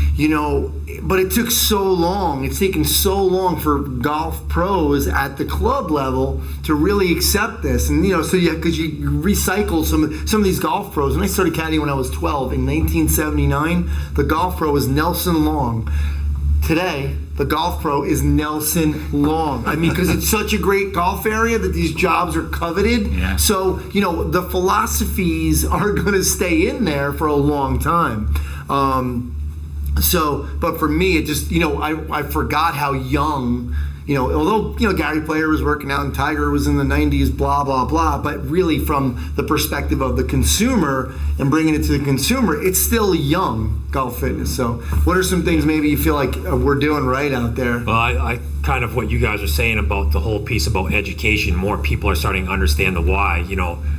but it took so long. It's taken so long for golf pros at the club level to really accept this, and because you recycle some of these golf pros. And I started caddying when I was 12 in 1979. The golf pro was Nelson Long. Today, the golf pro is Nelson Long. I mean, because it's such a great golf area that these jobs are coveted. Yeah. So, the philosophies are going to stay in there for a long time. But for me, it just, I forgot how young, although, Gary Player was working out and Tiger was in the 90s, blah, blah, blah. But really from the perspective of the consumer and bringing it to the consumer, it's still young, golf fitness. So what are some things maybe you feel like we're doing right out there? Well, I kind of what you guys are saying about the whole piece about education, more people are starting to understand the why,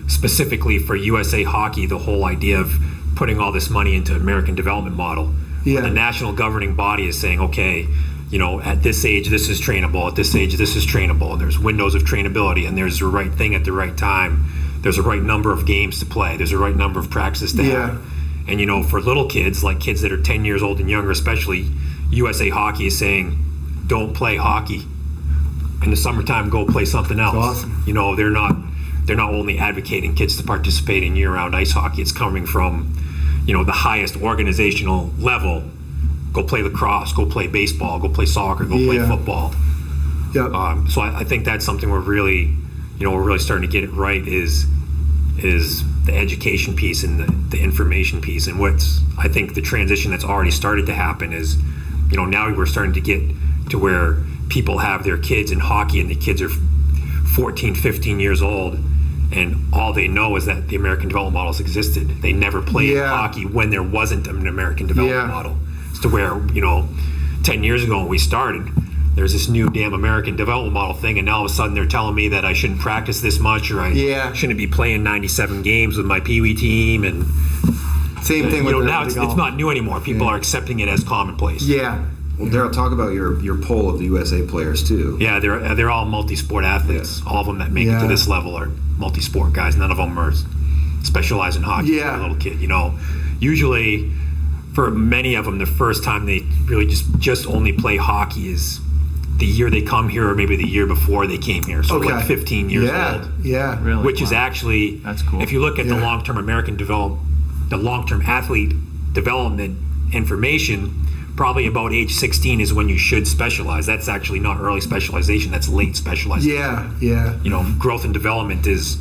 specifically for USA Hockey, the whole idea of putting all this money into American development model. Yeah. The national governing body is saying, okay, at this age, this is trainable. At this age, this is trainable. And there's windows of trainability, and there's the right thing at the right time. There's a right number of games to play. There's a right number of practices to have. And, for little kids, like kids that are 10 years old and younger especially, USA Hockey is saying, don't play hockey. In the summertime, go play something else. That's awesome. They're not only advocating kids to participate in year-round ice hockey. It's coming from, the highest organizational level. Go play lacrosse, go play baseball, go play soccer, go play football. Yep. So I think that's something we're really starting to get it right is the education piece and the information piece. And I think the transition that's already started to happen is, now we're starting to get to where people have their kids in hockey and the kids are 14, 15 years old. And all they know is that the American development models existed. They never played hockey when there wasn't an American development model. It's to where, 10 years ago when we started, there's this new damn American development model thing, and now all of a sudden they're telling me that I shouldn't practice this much, or I shouldn't be playing 97 games with my Pee Wee team. And same thing with now it's not new anymore. People are accepting it as commonplace. Yeah. Well, Darryl, talk about your poll of the USA players too. Yeah, they're all multi-sport athletes. Yeah. All of them that make it to this level are multi-sport guys. None of them are specialized in hockey for a little kid. Usually for many of them, the first time they really just only play hockey is the year they come here, or maybe the year before they came here. So like 15 years old. Yeah, really. Which is actually, that's cool. If you look at the long-term the long-term athlete development information, probably about age 16 is when you should specialize. That's actually not early specialization, that's late specialization. Yeah. Growth and development is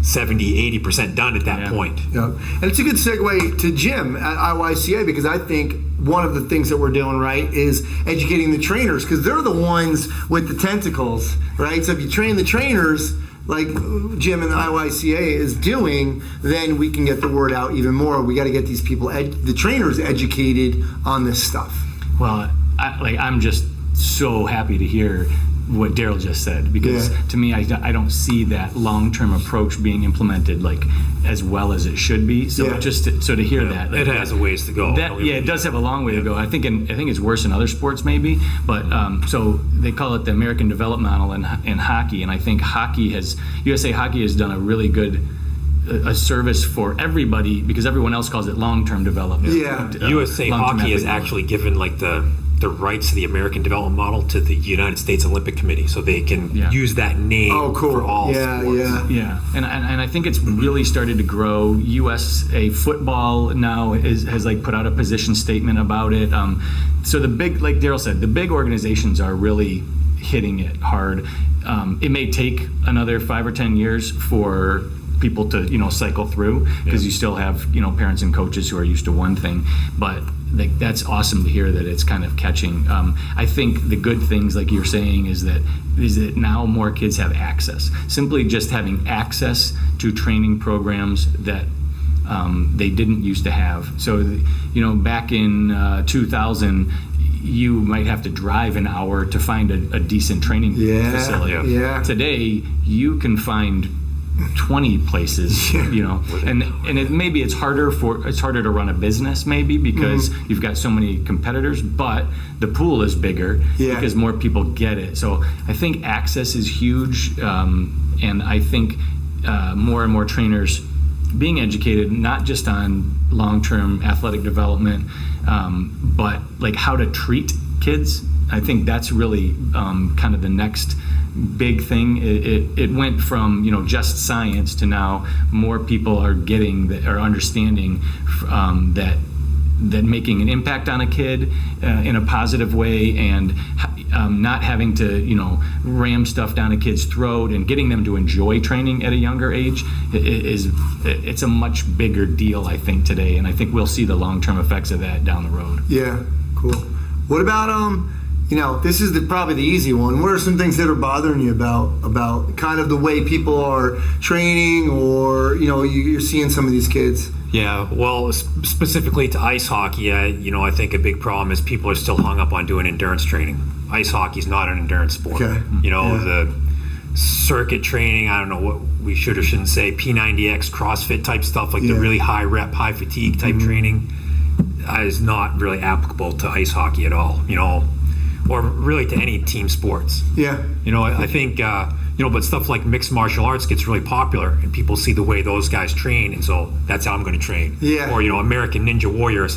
70-80% done at that point. Yeah. And it's a good segue to Jim at IYCA, because I think one of the things that we're doing right is educating the trainers, because they're the ones with the tentacles, right? So if you train the trainers like Jim and the IYCA is doing, then we can get the word out even more. We got to get these people, the trainers, educated on this stuff. Well, I'm just so happy to hear what Darryl just said, because to me, I don't see that long-term approach being implemented as well as it should be. So to hear that, it has a ways to go. It does have a long way to go. I think it's worse in other sports maybe, but so they call it the American development model in hockey, and I think USA Hockey has done a really good a service for everybody, because everyone else calls it long-term development. USA Hockey has actually given the rights to the American development model to the United States Olympic Committee, so they can use that name for all sports. And I think it's really started to grow. USA Football now has put out a position statement about it. So the big, like Darryl said, the big organizations are really hitting it hard. It may take another 5 or 10 years for people to cycle through, because you still have parents and coaches who are used to one thing, but that's awesome to hear that it's kind of catching. I think the good things, like you're saying, is that now more kids have access. Simply just having access to training programs that they didn't used to have. So, back in 2000, you might have to drive an hour to find a decent training facility. Yeah. Today, you can find 20 places, and maybe it's harder to run a business, maybe because you've got so many competitors, but the pool is bigger because more people get it. So I think access is huge, and I think more and more trainers being educated not just on long-term athletic development, but like how to treat kids. I think that's really kind of the next big thing. It went from just science to now more people are understanding that making an impact on a kid in a positive way, and not having to ram stuff down a kid's throat, and getting them to enjoy training at a younger age it's a much bigger deal, I think, today, and I think we'll see the long-term effects of that down the road. Yeah, cool. What about this is probably the easy one. What are some things that are bothering you about kind of the way people are training, or you're seeing some of these kids? Yeah, well, specifically to ice hockey, I think a big problem is people are still hung up on doing endurance training. Ice hockey is not an endurance sport. Okay. The circuit training, I don't know what we should or shouldn't say, P90X, CrossFit type stuff, like the really high rep, high fatigue type training is not really applicable to ice hockey at all, or really to any team sports. Yeah. I think, but stuff like mixed martial arts gets really popular, and people see the way those guys train, and so that's how I'm going to train. Yeah. Or, American Ninja Warrior or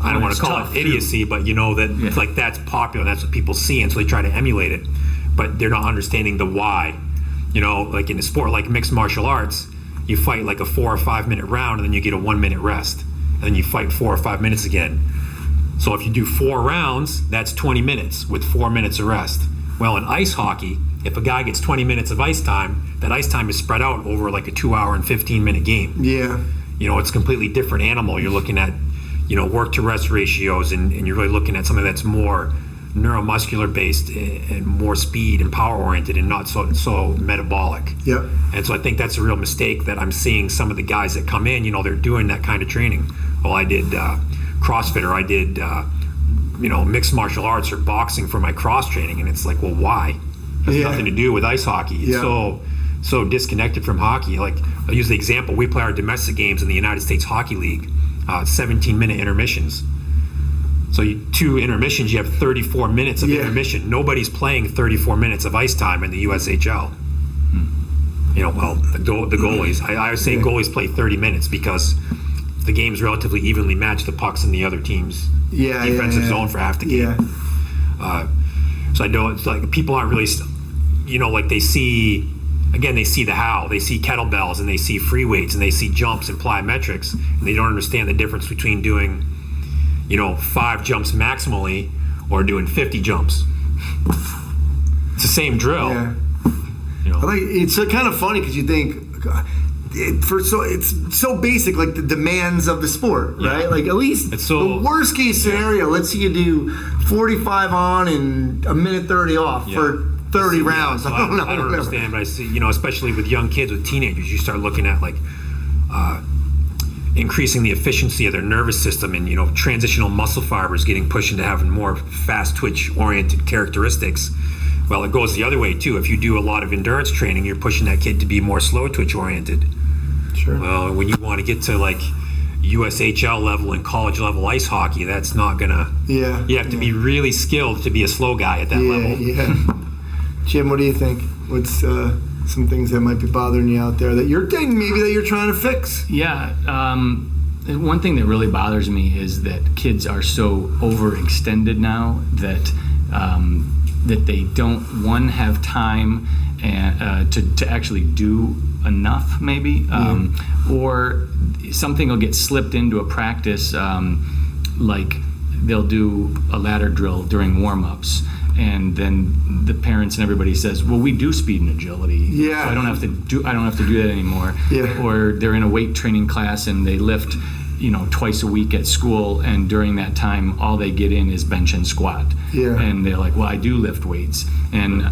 I don't want to call it idiocy, but that like that's popular, that's what people see, and so they try to emulate it, but they're not understanding the why. Like in a sport like mixed martial arts, you fight like a 4 or 5 minute round, and then you get a 1 minute rest, and then you fight 4 or 5 minutes again. So if you do 4 rounds, that's 20 minutes with 4 minutes of rest. Well, in ice hockey, if a guy gets 20 minutes of ice time, that ice time is spread out over like a 2 hour and 15 minute game. Yeah. It's a completely different animal. You're looking at, work to rest ratios, and you're really looking at something that's more neuromuscular based and more speed and power oriented, and not so metabolic. Yeah. And so I think that's a real mistake that I'm seeing some of the guys that come in, they're doing that kind of training. Well, I did CrossFit, or I did mixed martial arts or boxing for my cross training, and it's like, well, why? It has nothing to do with ice hockey. It's so disconnected from hockey. Like, I'll use the example, we play our domestic games in the United States Hockey League, 17-minute intermissions. So 2 intermissions, you have 34 minutes of intermission. Nobody's playing 34 minutes of ice time in the USHL. The goalies, I would say goalies play 30 minutes because the game's relatively evenly matched, the puck's in the other team's defensive zone for half the game. So I know it's like people aren't really, like they see the how. They see kettlebells, and they see free weights, and they see jumps and plyometrics, and they don't understand the difference between doing 5 jumps maximally or doing 50 jumps. It's the same drill. Yeah. It's kind of funny because you think, it's so basic, like the demands of the sport, right? Like, at least the worst case scenario, let's say you do 45 on and a minute 30 off for 30 rounds. So I don't understand, but I see, especially with young kids, with teenagers, you start looking at like increasing the efficiency of their nervous system, and transitional muscle fibers getting pushed into having more fast twitch oriented characteristics. Well, it goes the other way too. If you do a lot of endurance training, you're pushing that kid to be more slow twitch oriented. Sure. Well, when you want to get to like USHL level and college level ice hockey, that's not gonna. Yeah. You have to be really skilled to be a slow guy at that level. Yeah. Jim, what do you think? What's some things that might be bothering you out there that you're thinking maybe that you're trying to fix? Yeah. One thing that really bothers me is that kids are so overextended now that they don't have time to actually do enough, maybe, or something will get slipped into a practice, like they'll do a ladder drill during warm-ups, and then the parents and everybody says, well, we do speed and agility, so I don't have to do that anymore. Or they're in a weight training class and they lift twice a week at school, and during that time all they get in is bench and squat. Yeah. And they're like, well, I do lift weights. And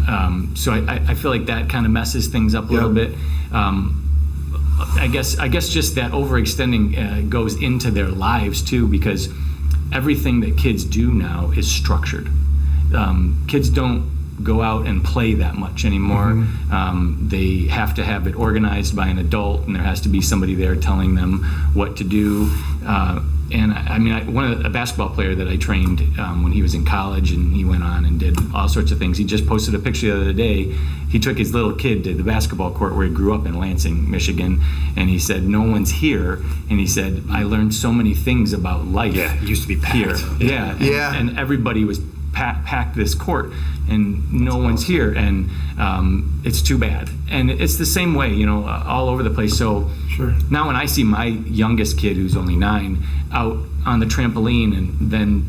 so I feel like that kind of messes things up a little bit. I guess just that overextending goes into their lives too, because everything that kids do now is structured. Kids don't go out and play that much anymore. They have to have it organized by an adult, and there has to be somebody there telling them what to do. And I mean, a basketball player that I trained when he was in college, and he went on and did all sorts of things. He just posted a picture the other day. He took his little kid to the basketball court where he grew up in Lansing, Michigan, and he said, no one's here. And he said, I learned so many things about life. Yeah, it used to be packed. Here. And everybody was packed this court, and no one's here, and it's too bad. And it's the same way, all over the place. So now when I see my youngest kid, who's only 9, out on the trampoline, and then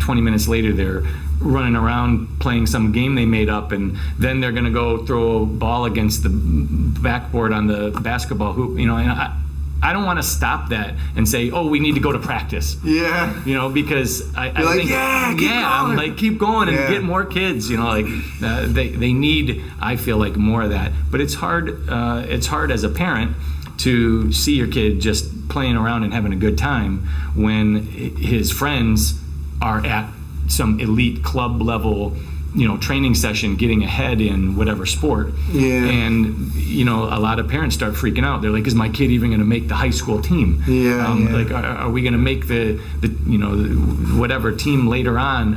20 minutes later they're running around playing some game they made up, and then they're going to go throw a ball against the backboard on the basketball hoop, and I don't want to stop that and say, oh, we need to go to practice. Yeah. Because I think, keep going. I'm like, keep going and get more kids. They need, I feel like, more of that. But it's hard. It's hard as a parent to see your kid just playing around and having a good time when his friends are at some elite club level training session, getting ahead in whatever sport. And a lot of parents start freaking out. They're like, is my kid even going to make the high school team? Like, are we going to make the whatever team later on?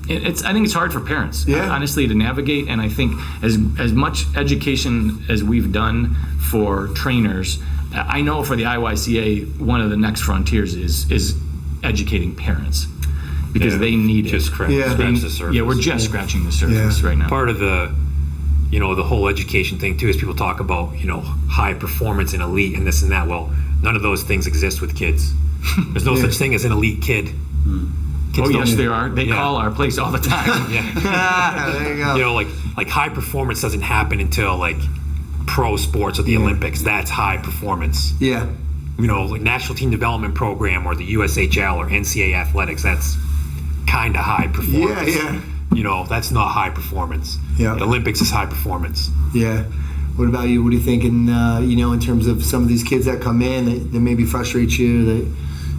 I think it's hard for parents, honestly, to navigate. And I think as much education as we've done for trainers, I know for the IYCA, one of the next frontiers is educating parents. Because they need just it. Scratch the surface. Yeah, we're just scratching the surface right now. Part of the, the whole education thing too is people talk about, high performance and elite and this and that. Well, none of those things exist with kids. There's no such thing as an elite kid. Kids yes, there are. They call our place all the time. There you go. Like high performance doesn't happen until like pro sports or the Olympics. That's high performance. Yeah. Like National Team Development Program or the USHL or NCAA athletics. That's kind of high performance. That's not high performance. The Olympics is high performance. What about you? What are you thinking, in terms of some of these kids that come in that maybe frustrate you?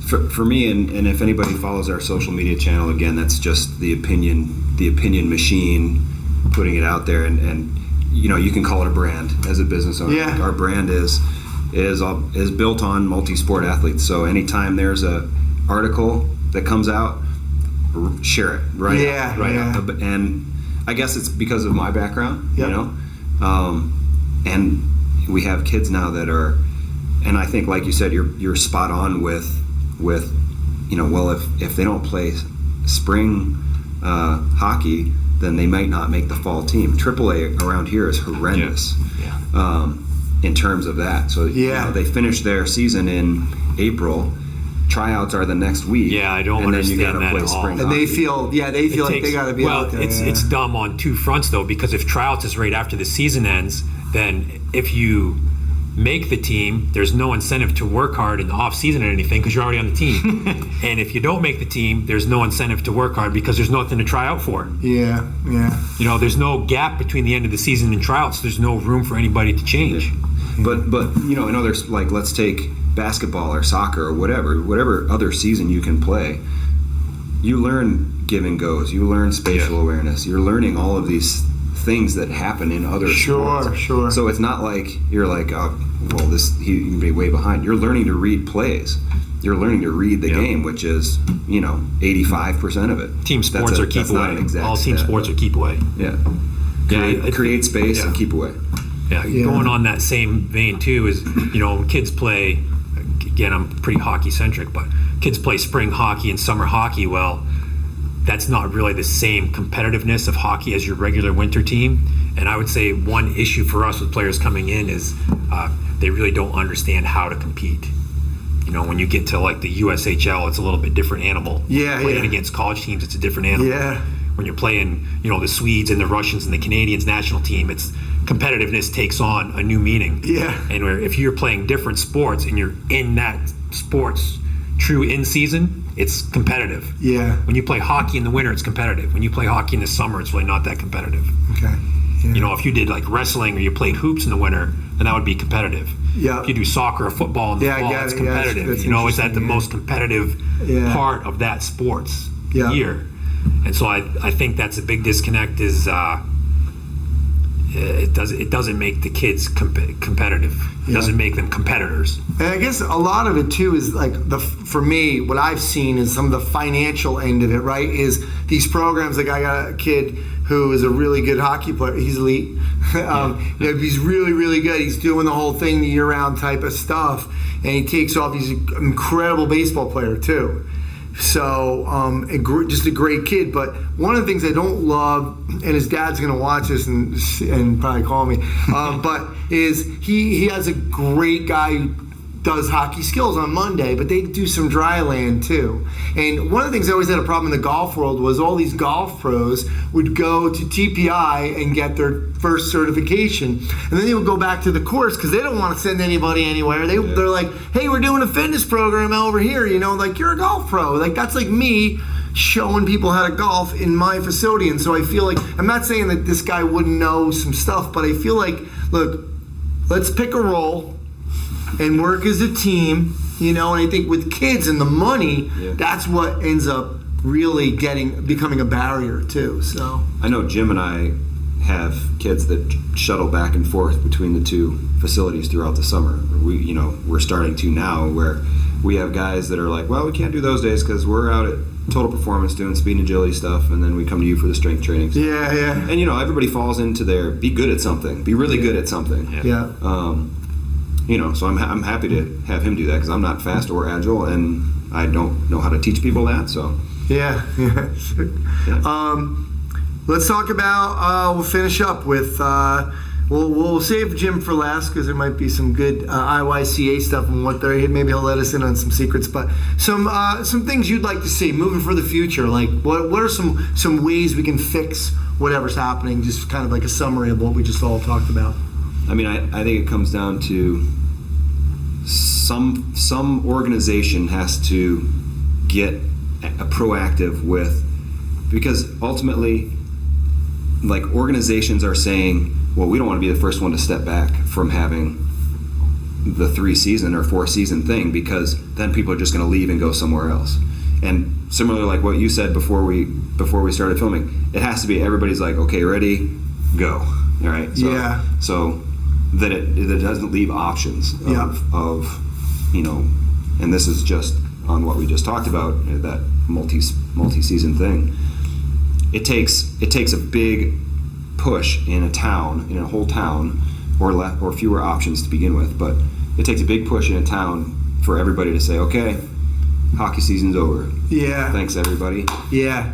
For me, and if anybody follows our social media channel, again, that's just the opinion machine, putting it out there, and you can call it a brand as a business owner. Our brand is built on multi-sport athletes. So anytime there's a article that comes out, share it right up. And I guess it's because of my background, and we have kids now that are, and I think, like you said, you're spot on with well, if they don't play spring hockey, then they might not make the fall team. AAA around here is horrendous in terms of that. So they finish their season in April. Tryouts are the next week. I don't understand that at all. And they feel like they got to be out there. It's dumb on two fronts though, because if tryouts is right after the season ends, then if you make the team, there's no incentive to work hard in the off season or anything because you're already on the team. And if you don't make the team, there's no incentive to work hard because there's nothing to try out for. There's no gap between the end of the season and tryouts. There's no room for anybody to change. But in others, like, let's take basketball or soccer or whatever other season you can play, you learn give and goes, you learn spatial awareness, you're learning all of these things that happen in other sports. Sure. So it's not like you're like, you can be way behind. You're learning to read plays. You're learning to read the game, which is 85% of it. Team sports are keep away. All team sports are keep away. Create space and keep away. Going on that same vein too is, when kids play, again, I'm pretty hockey centric, but kids play spring hockey and summer hockey. Well, that's not really the same competitiveness of hockey as your regular winter team. And I would say one issue for us with players coming in is they really don't understand how to compete. When you get to like the USHL, it's a little bit different animal. Playing against college teams, it's a different animal. When you're playing, the Swedes and the Russians and the Canadians national team, it's competitiveness takes on a new meaning. And if you're playing different sports and you're in that sports true in season, it's competitive. Yeah. When you play hockey in the winter, it's competitive. When you play hockey in the summer, it's really not that competitive. Okay. Yeah. You know, if you did like wrestling or you played hoops in the winter, then that would be competitive. Yeah. If you do soccer or football in the fall, it's competitive. That's you know, it's at the most competitive part of that sports year. And so I think that's a big disconnect is it doesn't make the kids competitive. It doesn't make them competitors. And I guess a lot of it too is like for me, what I've seen is some of the financial end of it, right? Is these programs, like I got a kid who is a really good hockey player. He's elite. You know, he's really, really good. He's doing the whole thing, the year-round type of stuff, and he takes off. He's an incredible baseball player too. So just a great kid. But one of the things I don't love, and his dad's going to watch this and probably call me, but is he has a great guy who does hockey skills on Monday, but they do some dry land too. And one of the things I always had a problem in the golf world was all these golf pros would go to TPI and get their first certification, and then they would go back to the course because they don't want to send anybody anywhere. They're like, hey, we're doing a fitness program over here, you know, like you're a golf pro. Like that's like me showing people how to golf in my facility. And so I feel like, I'm not saying that this guy wouldn't know some stuff, but I feel like, look, let's pick a role and work as a team, you know. And I think with kids and the money, that's what ends up really becoming a barrier too. So I know Jim and I have kids that shuttle back and forth between the two facilities throughout the summer. We're starting to now where we have guys that are like, well, we can't do those days because we're out at Total Performance doing speed and agility stuff, and then we come to you for the strength training stuff. Yeah. And everybody falls into their be good at something, be really good at something. Yeah. So I'm happy to have him do that because I'm not fast or agile, and I don't know how to teach people that. So yeah. Let's talk about. We'll finish up with. We'll save Jim for last because there might be some good IYCA stuff and what they're. Maybe he'll let us in on some secrets, but some things you'd like to see moving for the future. Like what are some ways we can fix whatever's happening? Just kind of like a summary of what we just all talked about. I mean, I think it comes down to some organization has to get proactive with, because ultimately, like, organizations are saying, well, we don't want to be the first one to step back from having the 3-season or 4-season thing, because then people are just going to leave and go somewhere else. And similarly, like what you said before we started filming, it has to be everybody's like, okay, ready, go. All right. So that it doesn't leave options of and this is just on what we just talked about, that multi-season thing. It takes a big push in a whole town, or fewer options to begin with, but it takes a big push in a town for everybody to say, okay, hockey season's over. Yeah. Thanks, everybody. Yeah.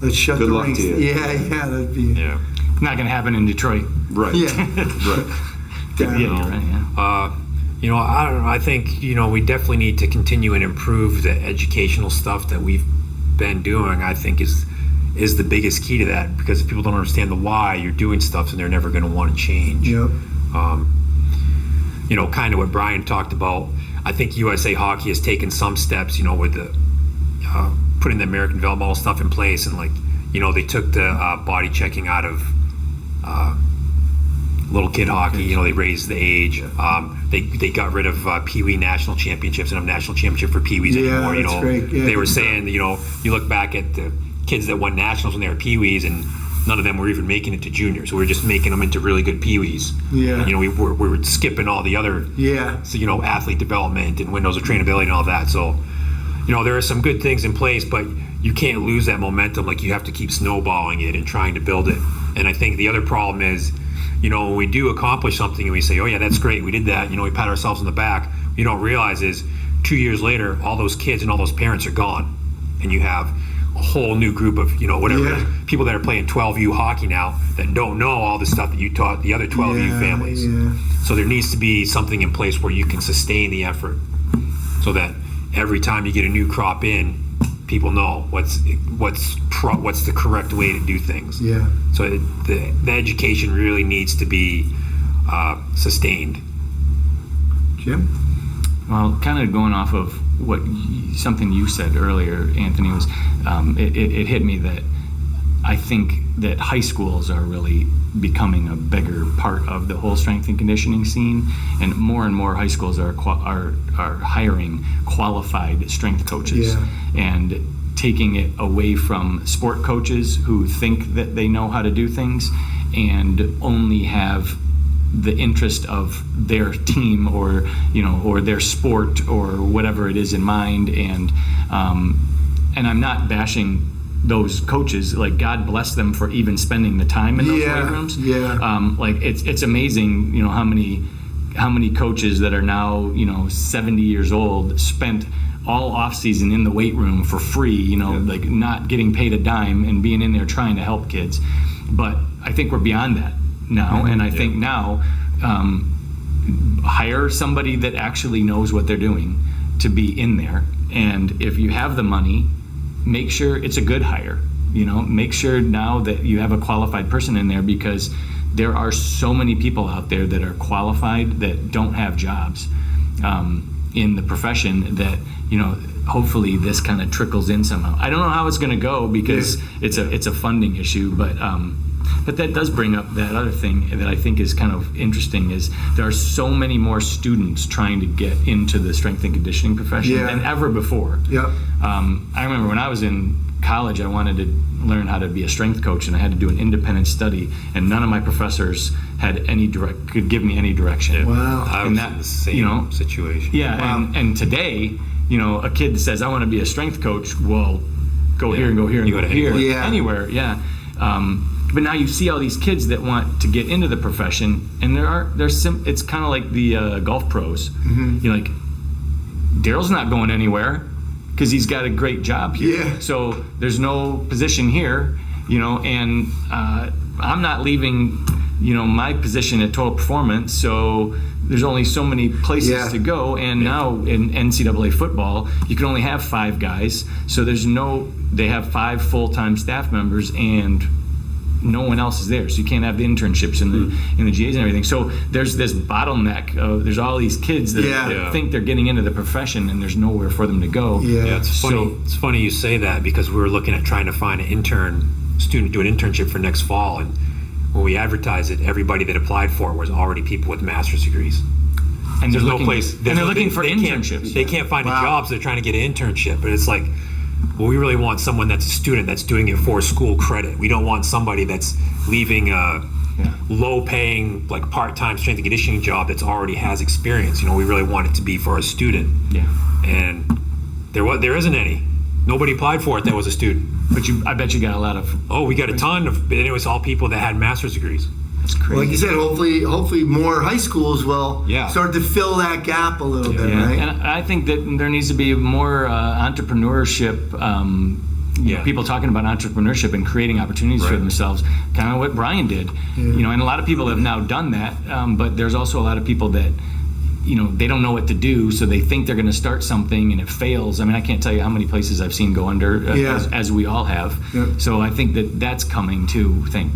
Let's shut Good the luck rinks. to you. Yeah, that'd be. Yeah. Not going to happen in Detroit. Right. Yeah. Right. I don't know. I think, we definitely need to continue and improve the educational stuff that we've been doing. I think is the biggest key to that, because if people don't understand the why you're doing stuff, then they're never going to want to change. Yep. Kind of what Brian talked about. I think USA Hockey has taken some steps, with the putting the American Development Model stuff in place, and they took the body checking out of little kid hockey. They raised the age. They got rid of Pee Wee national championships and have national championship for Pee Wees anymore. That's great. Yeah, they were saying, you look back at the kids that won nationals when they were Pee Wees, and none of them were even making it to juniors. So we were just making them into really good Pee Wees. Yeah. And, we were skipping all the other, so, athlete development and windows of trainability and all that. So, there are some good things in place, but you can't lose that momentum. Like, you have to keep snowballing it and trying to build it. And I think the other problem is, when we do accomplish something and we say, oh yeah, that's great, we did that, we pat ourselves on the back, you don't realize is 2 years later, all those kids and all those parents are gone. And you have a whole new group of, whatever it is, people that are playing 12U hockey now that don't know all the stuff that you taught the other 12U families. Yeah. So there needs to be something in place where you can sustain the effort, so that every time you get a new crop in, people know what's the correct way to do things. Yeah. So the education really needs to be sustained. Jim? Well, kind of going off of something you said earlier, Anthony, was it hit me that I think that high schools are really becoming a bigger part of the whole strength and conditioning scene, and more high schools are hiring qualified strength coaches and taking it away from sport coaches who think that they know how to do things and only have the interest of their team or their sport or whatever it is in mind, and I'm not bashing those coaches. Like, God bless them for even spending the time in those weight rooms. Like, it's amazing, how many coaches that are now 70 years old spent all off season in the weight room for free, like not getting paid a dime and being in there trying to help kids. But I think we're beyond that now, and I think now hire somebody that actually knows what they're doing to be in there. And if you have the money, make sure it's a good hire. Make sure now that you have a qualified person in there, because there are so many people out there that are qualified that don't have jobs in the profession that, hopefully this kind of trickles in somehow. I don't know how it's going to go, because it's a funding issue, but that does bring up that other thing that I think is kind of interesting, is there are so many more students trying to get into the strength and conditioning profession than ever before. I remember when I was in college, I wanted to learn how to be a strength coach, and I had to do an independent study, and none of my professors had could give me any direction. Wow. I was in the same situation. And today, a kid that says, I want to be a strength coach, well, go here and go here and go here, anywhere. But now you see all these kids that want to get into the profession, and it's kind of like the golf pros. You're like, Darryl's not going anywhere because he's got a great job here. So there's no position here, and I'm not leaving, my position at Total Performance. So there's only so many places to go. And now in NCAA football, you can only have 5 guys. So they have 5 full-time staff members, and no one else is there, so you can't have the internships in the GAs and everything. So there's this bottleneck of, there's all these kids that think they're getting into the profession, and there's nowhere for them to go. It's funny. It's funny you say that, because we were looking at trying to find an student to do an internship for next fall, and when we advertised it, everybody that applied for it was already people with master's degrees. And there's no place. And they're looking for internships. They can't find jobs. They're trying to get an internship, but it's like, well, we really want someone that's a student that's doing it for school credit. We don't want somebody that's leaving a low-paying, like part-time strength and conditioning job that's already has experience. We really want it to be for a student. And there isn't any. Nobody applied for it that was a student. But I bet you got a lot of. Oh, we got a ton of. But it was all people that had master's degrees. That's crazy. Well, like you said, hopefully more high schools will start to fill that gap a little bit, right? And I think that there needs to be more entrepreneurship. People talking about entrepreneurship and creating opportunities for themselves, kind of what Brian did. And a lot of people have now done that, but there's also a lot of people that they don't know what to do, so they think they're going to start something and it fails. I mean, I can't tell you how many places I've seen go under, as we all have. So I think that's coming too. Thank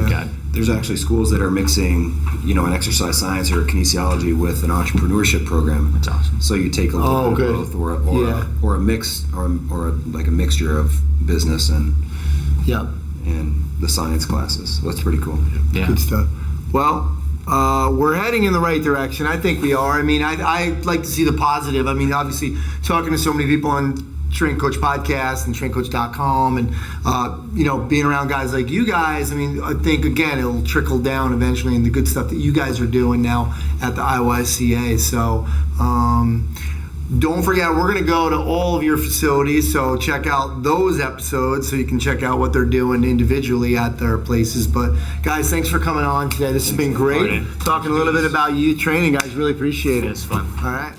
God. There's actually schools that are mixing, an exercise science or kinesiology with an entrepreneurship program. That's awesome. So you take a little bit of both, or a mix, or like a mixture of business and the science classes. So that's pretty cool. Good stuff. Well, we're heading in the right direction. I think we are. I mean, I like to see the positive. I mean, obviously, talking to so many people on Strength Coach Podcast and strengthcoach.com, and being around guys like you guys, I mean, I think again it'll trickle down eventually in the good stuff that you guys are doing now at the IYCA. So don't forget, we're going to go to all of your facilities, so check out those episodes so you can check out what they're doing individually at their places. But guys, thanks for coming on today. This has been great. Talking a little bit about you training, guys. Really appreciate it. It's fun. All right.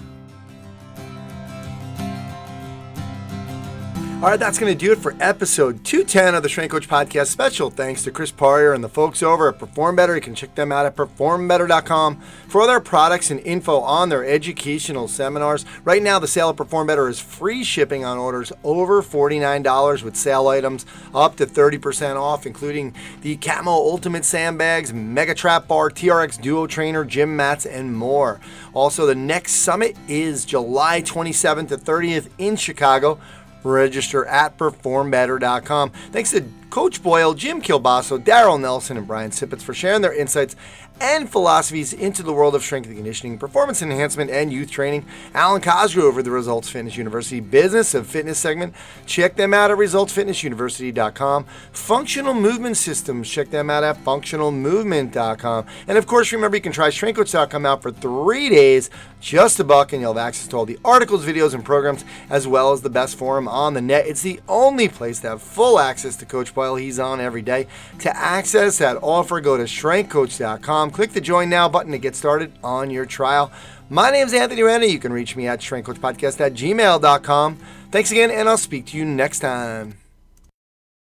All right, that's going to do it for episode 210 of the Strength Coach Podcast. Special thanks to Chris Poirier and the folks over at Perform Better. You can check them out at performbetter.com for other products and info on their educational seminars. Right now, the sale of Perform Better is free shipping on orders over $49 with sale items up to 30% off, including the Camo Ultimate Sandbags, Mega Trap Bar, TRX Duo Trainer, gym mats, and more. Also, the next summit is July 27th to 30th in Chicago. Register at performbetter.com. Thanks to Coach Boyle, Jim Kielbaso, Darryl Nelson, and Brian Sipotz for sharing their insights and philosophies into the world of strength and conditioning, performance enhancement, and youth training. Alan Cosgrove over the Results Fitness University Business of Fitness segment. Check them out at resultsfitnessuniversity.com. Functional Movement Systems. Check them out at functionalmovement.com. And of course, remember you can try strengthcoach.com out for 3 days, just $1, and you'll have access to all the articles, videos, and programs, as well as the best forum on the net. It's the only place to have full access to Coach Boyle. He's on every day. To access that offer, go to strengthcoach.com. Click the Join Now button to get started on your trial. My name is Anthony Randa. You can reach me at strengthcoachpodcast@gmail.com. Thanks again, and I'll speak to you next time.